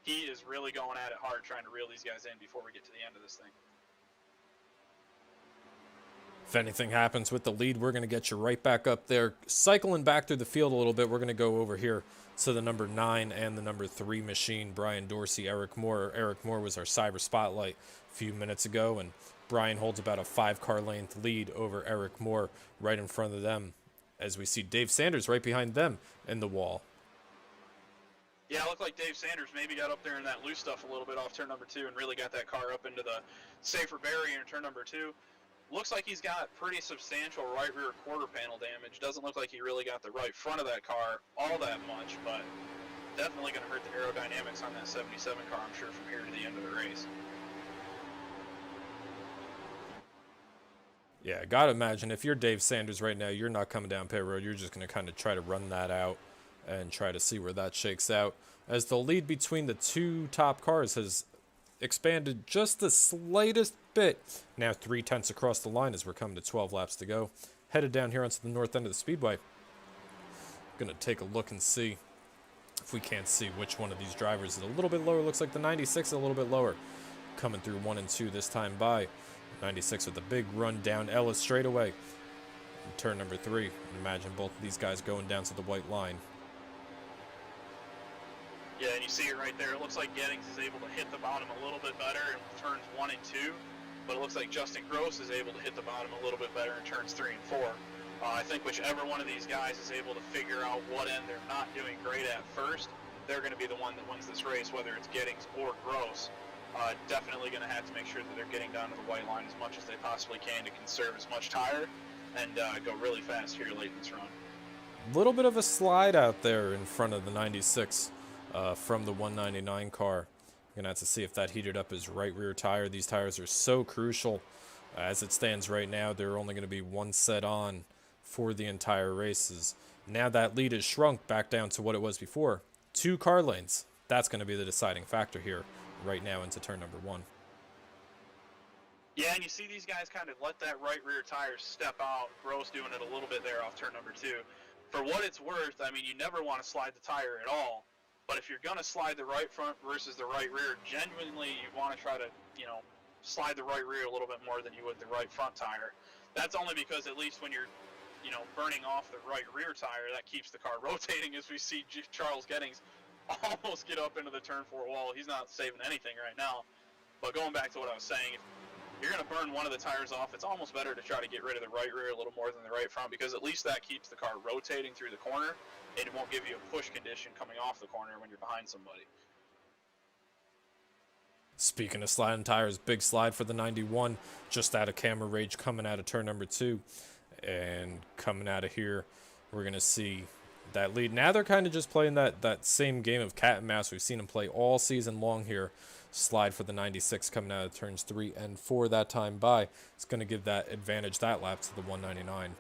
he is really going at it hard trying to reel these guys in before we get to the end of this thing. If anything happens with the lead, we're going to get you right back up there. Cycling back through the field a little bit, we're going to go over here to the number 9 and the number 3 machine, Brian Dorsey, Eric Moore. Eric Moore was our Cyber Spotlight a few minutes ago, and Brian holds about a 5-car length lead over Eric Moore right in front of them, as we see Dave Sanders right behind them in the wall. Yeah, it looked like Dave Sanders maybe got up there in that loose stuff a little bit off turn number 2 and really got that car up into the safer barrier in turn number 2. Looks like he's got pretty substantial right rear quarter panel damage. Doesn't look like he really got the right front of that car all that much, but definitely going to hurt the aerodynamics on that 77 car, I'm sure, from here to the end of the race. Yeah, gotta imagine if you're Dave Sanders right now, you're not coming down pit road. You're just going to kind of try to run that out and try to see where that shakes out. As the lead between the two top cars has expanded just the slightest bit. Now 0.3 across the line as we're coming to 12 laps to go. Headed down here onto the north end of the speedway. Gonna take a look and see if we can't see which one of these drivers is a little bit lower. Looks like the 96 is a little bit lower. Coming through 1 and 2 this time by. 96 with a big run down Ellis straightaway. Turn number 3. Imagine both of these guys going down to the white line. Yeah, and you see it right there. It looks like Gettings is able to hit the bottom a little bit better in turns 1 and 2, but it looks like Justin Gross is able to hit the bottom a little bit better in turns 3 and 4. I think whichever one of these guys is able to figure out what end they're not doing great at first, they're going to be the one that wins this race, whether it's Gettings or Gross. Definitely going to have to make sure that they're getting down to the white line as much as they possibly can to conserve as much tire and go really fast here late in this run. Little bit of a slide out there in front of the 96 from the 199 car. We're going to have to see if that heated up his right rear tire. These tires are so crucial. As it stands right now, they're only going to be one set on for the entire races. Now that lead is shrunk back down to what it was before. 2 car lanes. That's going to be the deciding factor here right now into turn number 1. Yeah, and you see these guys kind of let that right rear tire step out. Gross doing it a little bit there off turn number 2. For what it's worth, I mean, you never want to slide the tire at all. But if you're going to slide the right front versus the right rear, genuinely you want to try to, slide the right rear a little bit more than you would the right front tire. That's only because at least when you're, burning off the right rear tire, that keeps the car rotating, as we see Charles Gettings almost get up into the turn 4 wall. He's not saving anything right now. But going back to what I was saying, if you're going to burn one of the tires off, it's almost better to try to get rid of the right rear a little more than the right front, because at least that keeps the car rotating through the corner, and it won't give you a push condition coming off the corner when you're behind somebody. Speaking of sliding tires, big slide for the 91, just out of camera rage coming out of turn number 2. And coming out of here, we're going to see that lead. Now they're kind of just playing that same game of cat and mouse we've seen them play all season long here. Slide for the 96 coming out of turns 3 and 4 that time by. It's going to give that advantage that lap to the 199.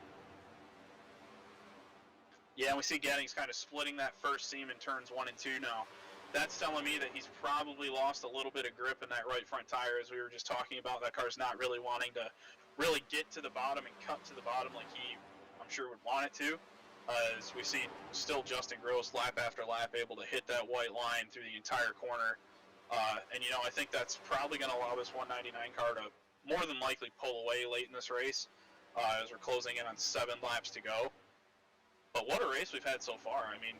Yeah, and we see Gettings kind of splitting that first seam in turns 1 and 2 now. That's telling me that he's probably lost a little bit of grip in that right front tire, as we were just talking about. That car's not really wanting to really get to the bottom and cut to the bottom like he, I'm sure, would want it to. As we see still Justin Gross lap after lap able to hit that white line through the entire corner. And I think that's probably going to allow this 199 car to more than likely pull away late in this race, as we're closing in on 7 laps to go. But what a race we've had so far. I mean,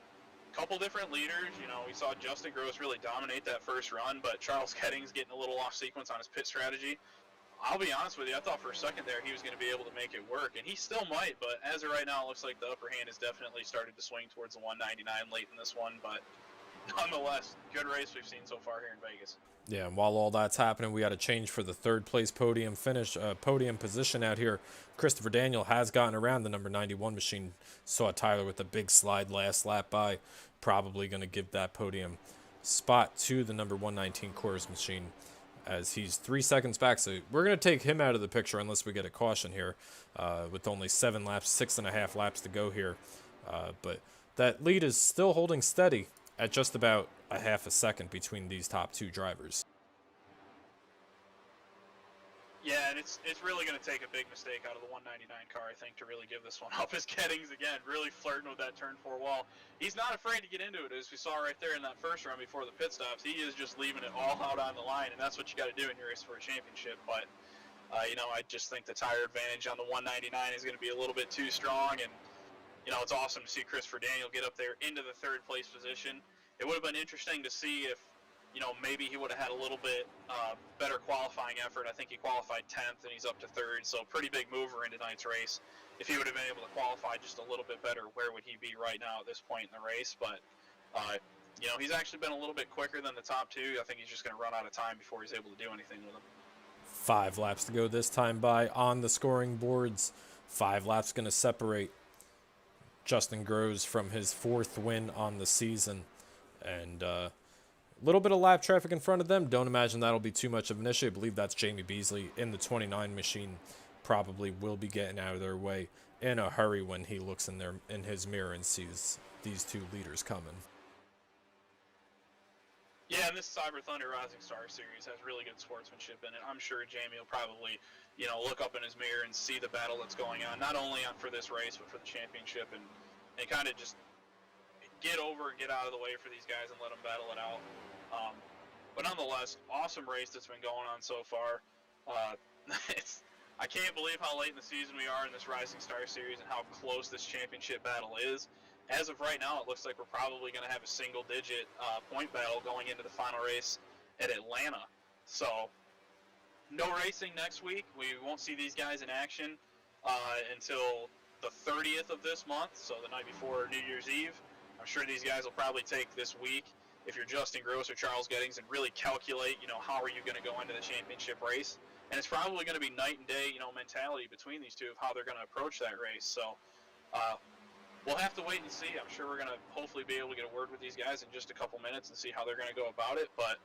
a couple different leaders. We saw Justin Gross really dominate that first run, but Charles Gettings getting a little off sequence on his pit strategy. I'll be honest with you, I thought for a second there he was going to be able to make it work, and he still might, but as of right now, it looks like the upper hand has definitely started to swing towards the 199 late in this one. But nonetheless, good race we've seen so far here in Vegas. Yeah, and while all that's happening, we got to change for the third place podium position out here. Christopher Daniel has gotten around the number 91 machine. Saw Tyler with a big slide last lap by. Probably going to give that podium spot to the number 119 Coors machine, as he's 3 seconds back. So we're going to take him out of the picture unless we get a caution here, with only 7 laps, 6.5 laps to go here. But that lead is still holding steady at just about a half a second between these top 2 drivers. Yeah, and it's really going to take a big mistake out of the 199 car, I think, to really give this one up. As Gettings, again, really flirting with that turn 4 wall. He's not afraid to get into it, as we saw right there in that first run before the pit stops. He is just leaving it all out on the line, and that's what you got to do in your race for a championship. But, I just think the tire advantage on the 199 is going to be a little bit too strong, and, it's awesome to see Christopher Daniel get up there into the third place position. It would have been interesting to see if, maybe he would have had a little bit better qualifying effort. I think he qualified 10th, and he's up to 3rd, so pretty big mover in tonight's race. If he would have been able to qualify just a little bit better, where would he be right now at this point in the race? But, he's actually been a little bit quicker than the top 2. I think he's just going to run out of time before he's able to do anything with them. 5 laps to go this time by on the scoring boards. 5 laps going to separate Justin Groves from his 4th win on the season. And a little bit of lap traffic in front of them. Don't imagine that'll be too much of an issue. I believe that's Jamie Beasley in the 29 machine. Probably will be getting out of their way in a hurry when he looks in his mirror and sees these 2 leaders coming. Yeah, and this Cyber Thunder Rising Star Series has really good sportsmanship in it. I'm sure Jamie will probably, look up in his mirror and see the battle that's going on, not only for this race, but for the championship, and kind of just get over and get out of the way for these guys and let them battle it out. But nonetheless, awesome race that's been going on so far. I can't believe how late in the season we are in this Rising Star Series and how close this championship battle is. As of right now, it looks like we're probably going to have a single-digit point battle going into the final race at Atlanta. So, no racing next week. We won't see these guys in action until the 30th of this month, so the night before New Year's Eve. I'm sure these guys will probably take this week, if you're Justin Gross or Charles Gettings, and really calculate, how are you going to go into the championship race. And it's probably going to be night and day, mentality between these two of how they're going to approach that race. So, we'll have to wait and see. I'm sure we're going to hopefully be able to get a word with these guys in just a couple minutes and see how they're going to go about it. But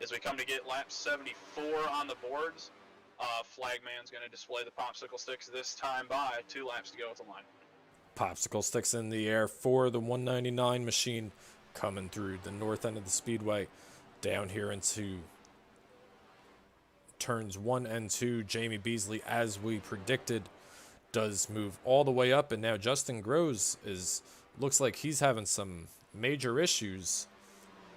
as we come to get lap 74 on the boards, Flagman's going to display the popsicle sticks this time by 2 laps to go at the line. Popsicle sticks in the air for the 199 machine coming through the north end of the speedway down here into turns 1 and 2. Jamie Beasley, as we predicted, does move all the way up, and now Justin Groves looks like he's having some major issues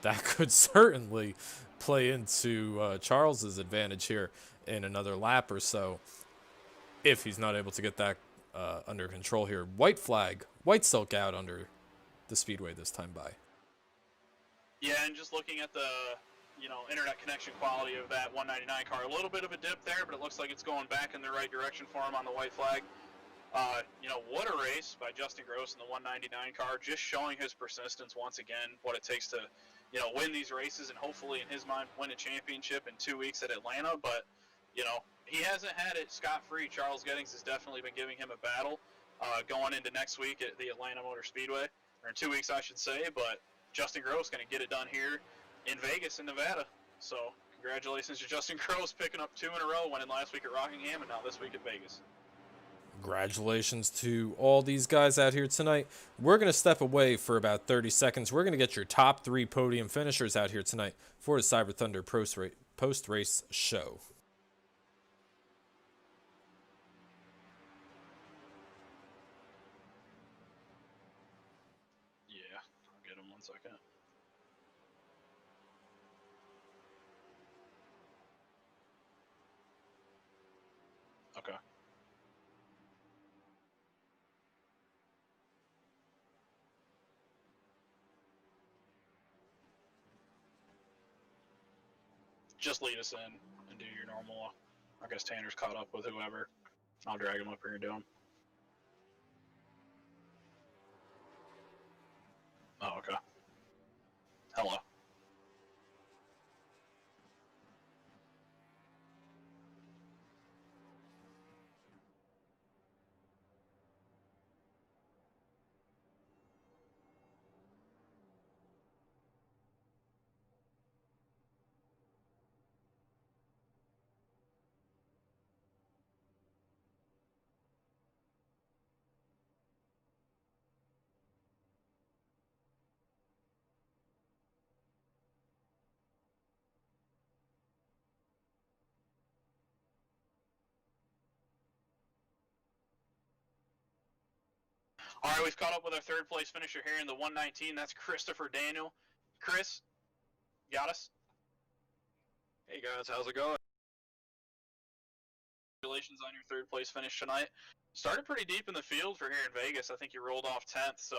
that could certainly play into Charles's advantage here in another lap or so, if he's not able to get that under control here. White flag, white silk out under the speedway this time by. Yeah, and just looking at the internet connection quality of that 199 car, a little bit of a dip there, but it looks like it's going back in the right direction for him on the white flag. What a race by Justin Gross in the 199 car, just showing his persistence once again, what it takes to, win these races and hopefully, in his mind, win a championship in 2 weeks at Atlanta. But, he hasn't had it scot-free. Charles Gettings has definitely been giving him a battle going into next week at the Atlanta Motor Speedway, or in 2 weeks, I should say. But Justin Gross going to get it done here in Vegas, in Nevada. So, congratulations to Justin Gross picking up 2 in a row, winning last week at Rockingham and now this week at Vegas. Congratulations to all these guys out here tonight. We're going to step away for about 30 seconds. We're going to get your top 3 podium finishers out here tonight for the Cyber Thunder post-race show. Yeah, I'll get him 1 second. Okay. Just lead us in and do your normal. I guess Tanner's caught up with whoever. I'll drag him up here and do him. Oh, okay. Hello. All right, we've caught up with our third place finisher here in the 119. That's Christopher Daniel. Chris, got us? Hey guys, how's it going? Congratulations on your third place finish tonight. Started pretty deep in the field for here in Vegas. I think you rolled off 10th, so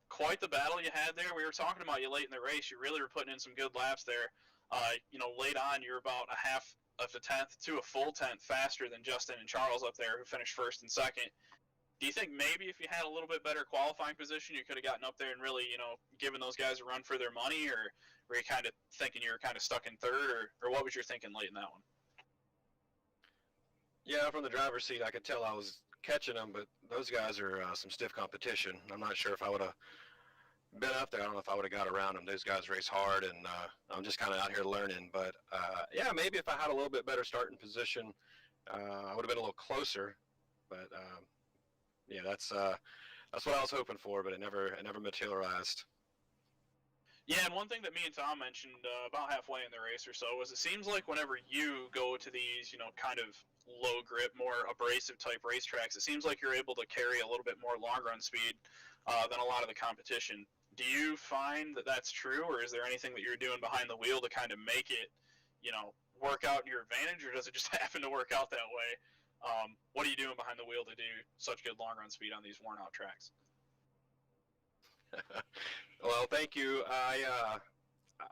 quite the battle you had there. We were talking about you late in the race. You really were putting in some good laps there. Late on, you were about a half of a tenth to a full tenth faster than Justin and Charles up there, who finished first and second. Do you think maybe if you had a little bit better qualifying position, you could have gotten up there and really, given those guys a run for their money, or were you kind of thinking you were kind of stuck in third, or what was your thinking late in that one? Yeah, from the driver's seat, I could tell I was catching them, but those guys are some stiff competition. I'm not sure if I would have been up there. I don't know if I would have got around them. Those guys race hard, and I'm just kind of out here learning. But, yeah, maybe if I had a little bit better starting position, I would have been a little closer. But, yeah, that's what I was hoping for, but it never materialized. Yeah, and one thing that me and Tom mentioned about halfway in the race or so was it seems like whenever you go to these, kind of low grip, more abrasive type racetracks, it seems like you're able to carry a little bit more long run speed than a lot of the competition. Do you find that that's true, or is there anything that you're doing behind the wheel to kind of make it, work out in your advantage, or does it just happen to work out that way? What are you doing behind the wheel to do such good long run speed on these worn out tracks? Well, thank you. I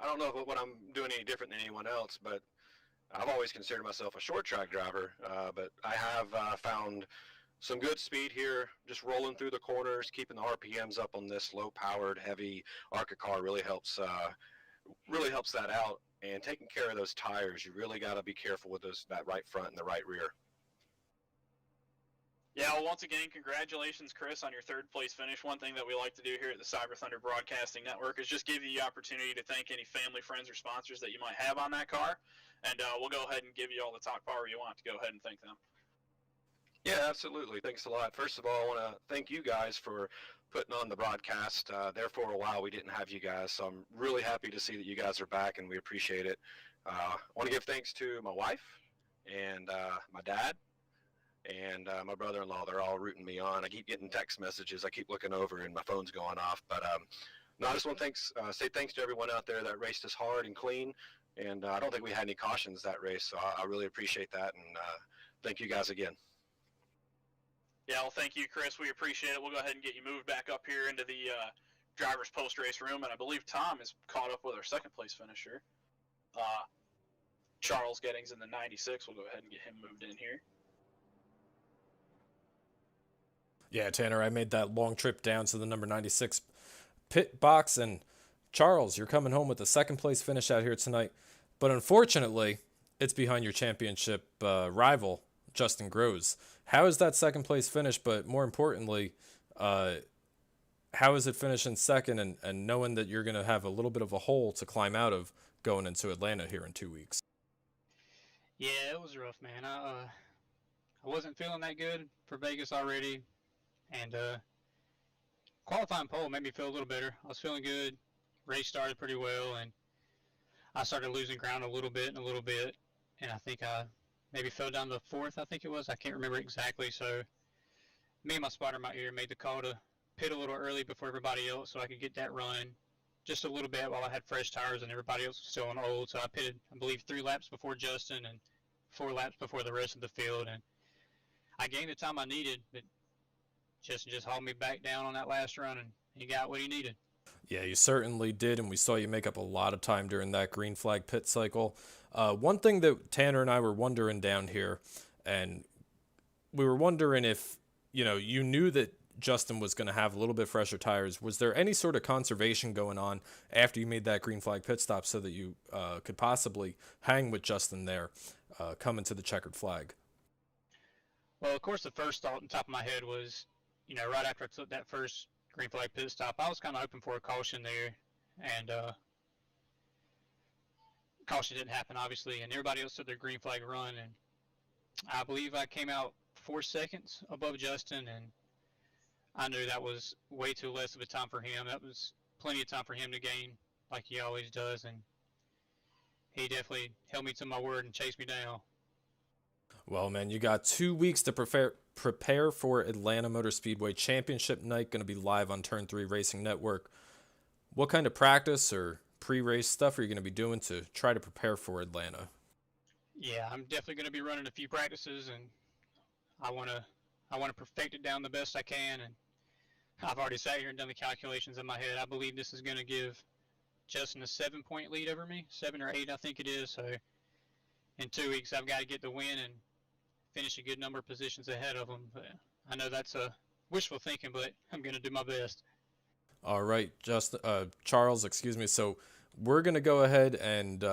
don't know what I'm doing any different than anyone else, but I've always considered myself a short track driver. But I have found some good speed here, just rolling through the corners, keeping the RPMs up on this low-powered, heavy ARCA car really helps that out. And taking care of those tires, you really got to be careful with that right front and the right rear. Yeah, well, once again, congratulations, Chris, on your third place finish. One thing that we like to do here at the Cyber Thunder Broadcasting Network is just give you the opportunity to thank any family, friends, or sponsors that you might have on that car. And we'll go ahead and give you all the talk power you want to go ahead and thank them. Yeah, absolutely. Thanks a lot. First of all, I want to thank you guys for putting on the broadcast. There for a while, we didn't have you guys, so I'm really happy to see that you guys are back, and we appreciate it. I want to give thanks to my wife and my dad and my brother-in-law. They're all rooting me on. I keep getting text messages. I keep looking over, and my phone's going off. But no, I just want to say thanks to everyone out there that raced us hard and clean. And I don't think we had any cautions that race, so I really appreciate that. And thank you guys again. Yeah, well, thank you, Chris. We appreciate it. We'll go ahead and get you moved back up here into the driver's post-race room. And I believe Tom is caught up with our second-place finisher. Charles Gettings in the 96. We'll go ahead and get him moved in here. Yeah, Tanner, I made that long trip down to the number 96 pit box, and Charles, you're coming home with a second-place finish out here tonight. But unfortunately, it's behind your championship rival, Justin Groves. How is that second-place finish, but more importantly, how is it finishing second and knowing that you're going to have a little bit of a hole to climb out of going into Atlanta here in 2 weeks? Yeah, it was rough, man. I wasn't feeling that good for Vegas already, and qualifying pole made me feel a little better. I was feeling good. Race started pretty well, and I started losing ground a little bit, and I think I maybe fell down to fourth, I think it was. I can't remember exactly. So me and my spotter in my ear made the call to pit a little early before everybody else so I could get that run just a little bit while I had fresh tires and everybody else was still on old. So I pitted, I believe, 3 laps before Justin and 4 laps before the rest of the field. And I gained the time I needed, but Justin just hauled me back down on that last run, and he got what he needed. Yeah, you certainly did, and we saw you make up a lot of time during that green flag pit cycle. One thing that Tanner and I were wondering down here, and we were wondering if, you knew that Justin was going to have a little bit fresher tires. Was there any sort of conservation going on after you made that green flag pit stop so that you could possibly hang with Justin there coming to the checkered flag? Well, of course, the first thought on top of my head was, right after I took that first green flag pit stop, I was kind of hoping for a caution there, and caution didn't happen, obviously, and everybody else took their green flag run, and I believe I came out 4 seconds above Justin, and I knew that was way too less of a time for him. That was plenty of time for him to gain like he always does, and he definitely held me to my word and chased me down. Well, man, you got 2 weeks to prepare for Atlanta Motor Speedway Championship Night, going to be live on Turn 3 Racing Network. What kind of practice or pre-race stuff are you going to be doing to try to prepare for Atlanta? Yeah, I'm definitely going to be running a few practices, and I want to perfect it down the best I can. And I've already sat here and done the calculations in my head. I believe this is going to give Justin a 7-point lead over me, 7 or 8, I think it is. So in 2 weeks, I've got to get the win and finish a good number of positions ahead of him. But I know that's wishful thinking, but I'm going to do my best. All right, Charles, excuse me. So we're going to go ahead and,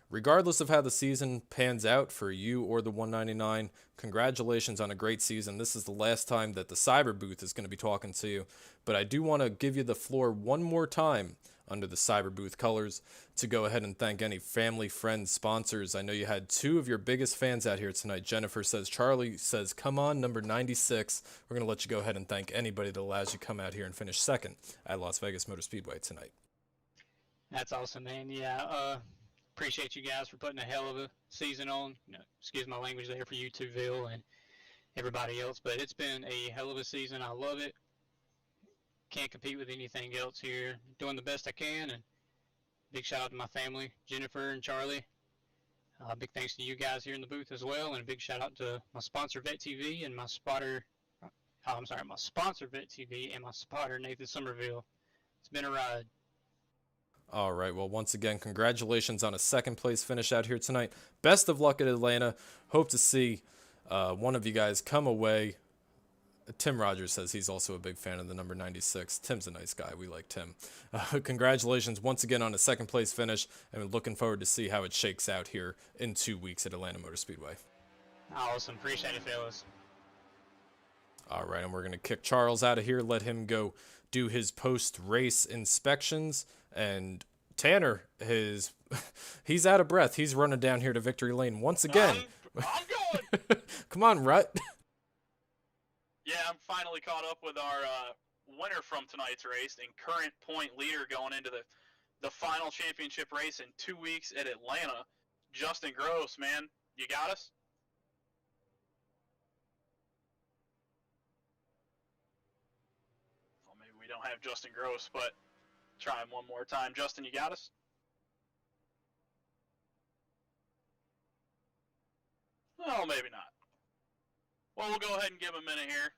regardless of how the season pans out for you or the 199, congratulations on a great season. This is the last time that the Cyber booth is going to be talking to you, but I do want to give you the floor one more time under the Cyber booth colors to go ahead and thank any family, friends, sponsors. I know you had 2 of your biggest fans out here tonight. Jennifer says, Charlie says, come on, number 96. We're going to let you go ahead and thank anybody that allows you to come out here and finish second at Las Vegas Motor Speedway tonight. That's awesome, man. Yeah, appreciate you guys for putting a hell of a season on. Excuse my language there for you two, Ville, and everybody else, but it's been a hell of a season. I love it. Can't compete with anything else here. Doing the best I can, and big shout out to my family, Jennifer and Charlie. Big thanks to you guys here in the booth as well, and a big shout out to my sponsor, Vet TV, and my sponsor, Vet TV, and my spotter, Nathan Somerville. It's been a ride. All right, well, once again, congratulations on a second-place finish out here tonight. Best of luck at Atlanta. Hope to see one of you guys come away. Tim Rogers says he's also a big fan of the number 96. Tim's a nice guy. We like Tim. Congratulations once again on a second-place finish, and we're looking forward to see how it shakes out here in 2 weeks at Atlanta Motor Speedway. Awesome. Appreciate it, fellas. All right, and we're going to kick Charles out of here, let him go do his post-race inspections. And Tanner, he's out of breath. He's running down here to victory lane once again. I'm going. Come on, Rut. Yeah, I'm finally caught up with our winner from tonight's race and current point leader going into the final championship race in 2 weeks at Atlanta. Justin Gross, man, you got us? Well, maybe we don't have Justin Gross, but try him one more time. Justin, you got us? Well, maybe not. Well, we'll go ahead and give him a minute here.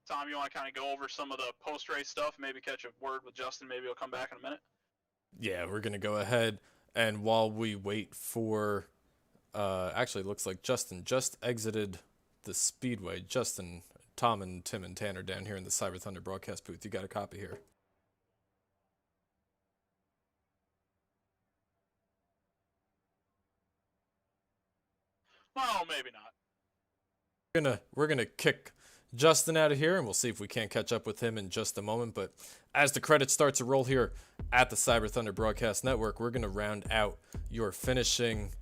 Tom, you want to kind of go over some of the post-race stuff, maybe catch a word with Justin, maybe he'll come back in a minute? Yeah, we're going to go ahead, and while we wait for, actually it looks like Justin just exited the Speedway. Justin, Tom, and Tim and Tanner down here in the Cyber Thunder broadcast booth. You got a copy here. Well, maybe not. We're gonna kick Justin out of here, and we'll see if we can't catch up with him in just a moment. But as the credits start to roll here at the Cyber Thunder Broadcast Network, we're gonna round out your finishing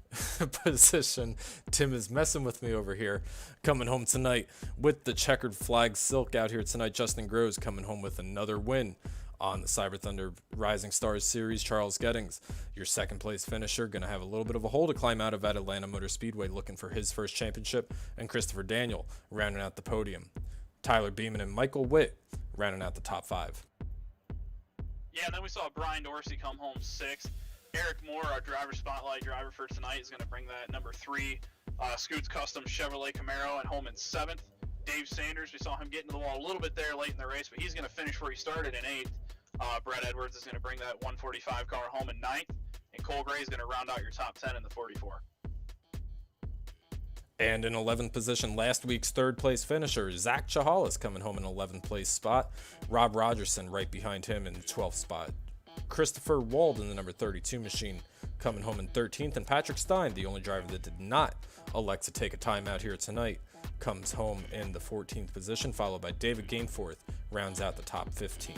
position. Tim is messing with me over here. Coming home tonight with the checkered flag silk out here tonight. Justin Groves coming home with another win on the Cyber Thunder Rising Stars Series. Charles Gettings, your second place finisher, going to have a little bit of a hole to climb out of at Atlanta Motor Speedway, looking for his first championship, and Christopher Daniel rounding out the podium. Tyler Beeman and Michael Witt rounding out the top 5. Yeah, and then we saw Brian Dorsey come home 6th. Eric Moore, our driver spotlight driver for tonight, is going to bring that number 3 Scoots Custom Chevrolet Camaro and home in 7th. Dave Sanders, we saw him get into the wall a little bit there late in the race, but he's going to finish where he started in 8th. Brett Edwards is going to bring that 145 car home in 9th, and Cole Gray is going to round out your top 10 in the 44. And in 11th position, last week's third place finisher, Zach Chahal, is coming home in 11th place spot. Rob Rogerson right behind him in the 12th spot. Christopher Wald in the number 32 machine coming home in 13th, and Patrick Stein, the only driver that did not elect to take a time out here tonight, comes home in the 14th position, followed by David Gainforth, rounds out the top 15.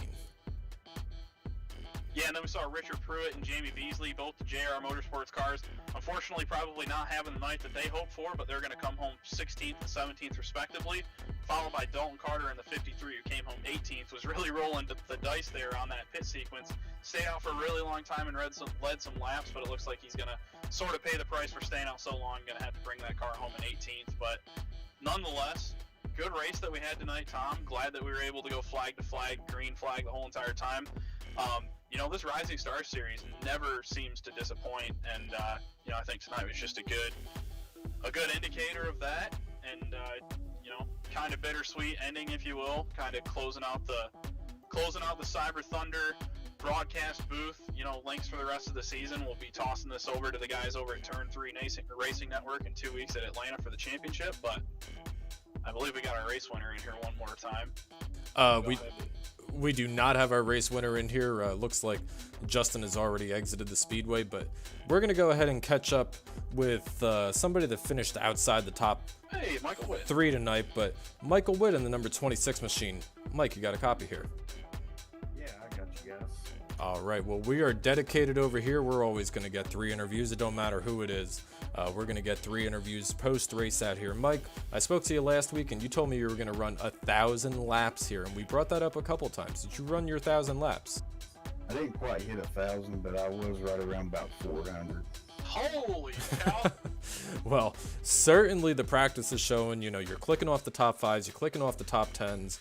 Yeah, and then we saw Richard Pruitt and Jamie Beasley, both the JR Motorsports cars. Unfortunately, probably not having the night that they hoped for, but they're going to come home 16th and 17th respectively, followed by Dalton Carter in the 53, who came home 18th, was really rolling the dice there on that pit sequence. Stayed out for a really long time and led some laps, but it looks like he's going to sort of pay the price for staying out so long, going to have to bring that car home in 18th. But nonetheless, good race that we had tonight, Tom. Glad that we were able to go flag to flag, green flag the whole entire time. You know, this Rising Star Series never seems to disappoint, and you know, I think tonight was just a good indicator of that, and you know, kind of bittersweet ending, if you will, kind of closing out the Cyber Thunder broadcast booth. You know, links for the rest of the season. We'll be tossing this over to the guys over at Turn 3 Racing Network in 2 weeks at Atlanta for the championship, but I believe we got our race winner in here one more time. We do not have our race winner in here. Looks like Justin has already exited the Speedway, but we're going to go ahead and catch up with somebody that finished outside the top Michael Witt. 3 tonight, but Michael Witt in the number 26 machine. Mike, you got a copy here? Yeah, I got you guys. All right, well, we are dedicated over here. We're always going to get 3 interviews. It don't matter who it is. We're going to get 3 interviews post-race out here. Mike, I spoke to you last week, and you told me you were going to run 1,000 laps here, and we brought that up a couple times. Did you run your 1,000 laps? I didn't quite hit 1,000, but I was right around about 400. Holy cow! Well, certainly the practice is showing, you know, you're clicking off the top 5s, you're clicking off the top 10s.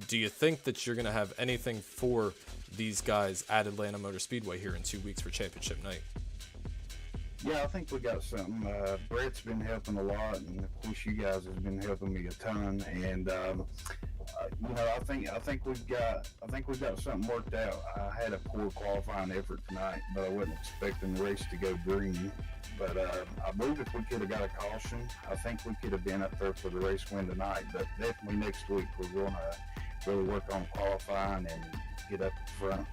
Do you think that you're going to have anything for these guys at Atlanta Motor Speedway here in 2 weeks for championship night? Yeah, I think we got something. Brett's been helping a lot, and of course you guys have been helping me a ton. And you know, I think we've got something worked out. I had a poor qualifying effort tonight, but I wasn't expecting the race to go green. But I believe if we could have got a caution, I think we could have been up there for the race win tonight. But definitely next week we're going to really work on qualifying and get up front.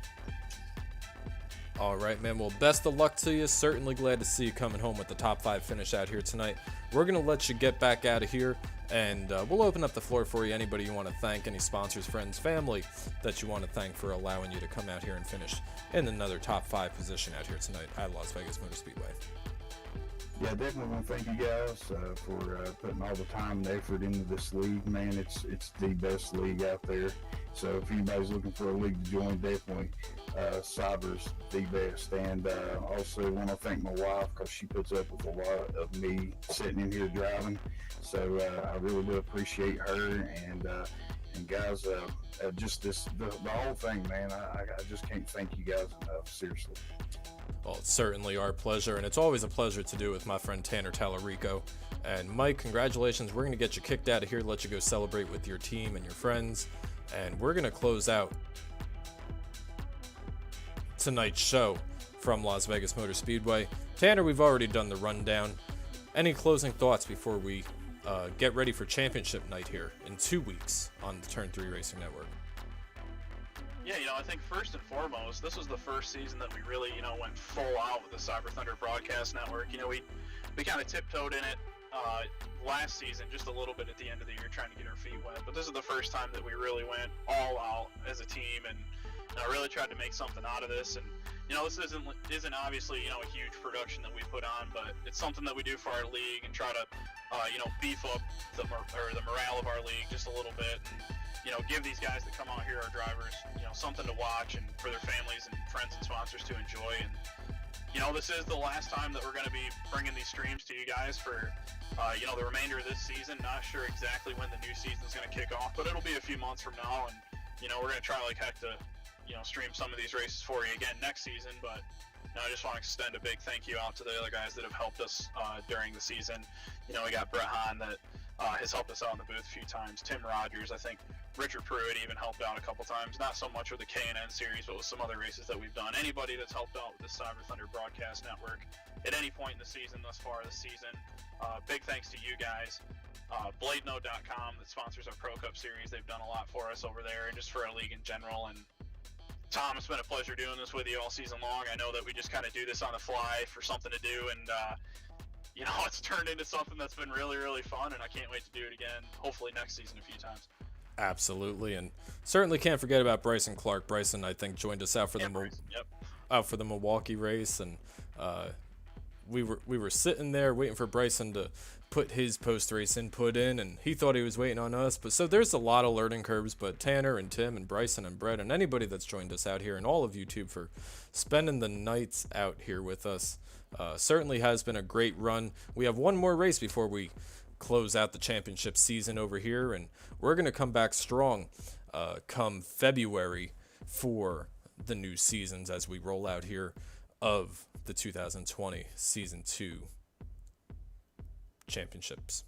All right, man. Well, best of luck to you. Certainly glad to see you coming home with the top 5 finish out here tonight. We're going to let you get back out of here, and we'll open up the floor for you. Anybody you want to thank, any sponsors, friends, family that you want to thank for allowing you to come out here and finish in another top 5 position out here tonight at Las Vegas Motor Speedway. Yeah, definitely want to thank you guys for putting all the time and effort into this league, man. It's the best league out there. So if anybody's looking for a league to join, definitely Cyber's the best. And also want to thank my wife because she puts up with a lot of me sitting in here driving. So I really do appreciate her. And guys, just the whole thing, man. I just can't thank you guys enough. Seriously. Well, it's certainly our pleasure, and it's always a pleasure to do it with my friend Tanner Tallarico. And Mike, congratulations. We're going to get you kicked out of here, let you go celebrate with your team and your friends. And we're going to close out tonight's show from Las Vegas Motor Speedway. Tanner, we've already done the rundown. Any closing thoughts before we get ready for championship night here in 2 weeks on the Turn 3 Racing Network? Yeah, you know, I think first and foremost, this was the first season that we really, you know, went full out with the Cyber Thunder Broadcast Network. You know, we kind of tiptoed in it last season, just a little bit at the end of the year, trying to get our feet wet. But this is the first time that we really went all out as a team, and really tried to make something out of this. And you know, this isn't obviously, you know, a huge production that we put on, but it's something that we do for our league and try to, you know, beef up the morale of our league just a little bit. And, you know, give these guys that come out here, our drivers, you know, something to watch and for their families and friends and sponsors to enjoy. And, you know, this is the last time that we're going to be bringing these streams to you guys for, you know, the remainder of this season. Not sure exactly when the new season is going to kick off, but it'll be a few months from now. And, you know, we're going to try like heck to, you know, stream some of these races for you again next season. But, you know, I just want to extend a big thank you out to the other guys that have helped us during the season. You know, we got Brett Hahn that has helped us out in the booth a few times. Tim Rogers, I think Richard Pruitt even helped out a couple times. Not so much with the K&N series, but with some other races that we've done. Anybody that's helped out with the Cyber Thunder Broadcast Network at any point in the season thus far this season, big thanks to you guys. BladeNode.com that sponsors our Pro Cup series. They've done a lot for us over there and just for our league in general. And Tom, it's been a pleasure doing this with you all season long. I know that we just kind of do this on the fly for something to do, and you know, it's turned into something that's been really, really fun, and I can't wait to do it again, hopefully next season a few times. Absolutely, and certainly can't forget about Bryson Clark. Bryson, I think, joined us out for the Yep. out for the Milwaukee race, and we were sitting there waiting for Bryson to put his post-race input in, and he thought he was waiting on us. But so there's a lot of learning curves, but Tanner and Tim and Bryson and Brett and anybody that's joined us out here, and all of YouTube for spending the nights out here with us, certainly has been a great run. We have one more race before we close out the championship season over here, and we're going to come back strong come February for the new seasons as we roll out here of the 2020 Season 2 championships.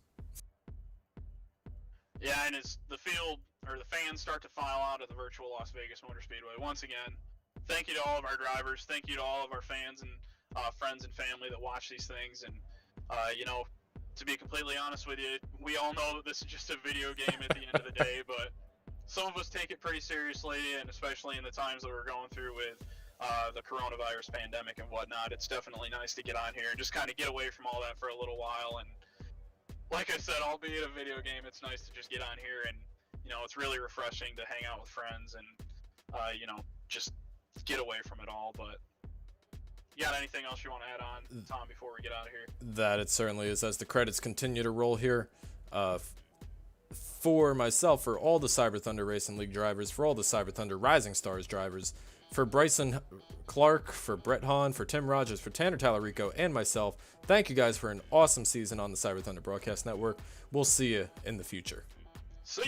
Yeah, and as the field or the fans start to file out of the virtual Las Vegas Motor Speedway, once again, thank you to all of our drivers. Thank you to all of our fans and friends and family that watch these things. And, you know, to be completely honest with you, we all know that this is just a video game at the end of the day, but some of us take it pretty seriously, and especially in the times that we're going through with the coronavirus pandemic and whatnot, it's definitely nice to get on here and just kind of get away from all that for a little while. And like I said, albeit a video game, it's nice to just get on here, and you know, it's really refreshing to hang out with friends and you know, just get away from it all. But you got anything else you want to add on, Tom, before we get out of here? That it certainly is. As the credits continue to roll here, for myself, for all the Cyber Thunder Racing League drivers, for all the Cyber Thunder Rising Stars drivers, for Bryson Clark, for Brett Hahn, for Tim Rogers, for Tanner Tallarico, and myself, thank you guys for an awesome season on the Cyber Thunder Broadcast Network. We'll see you in the future.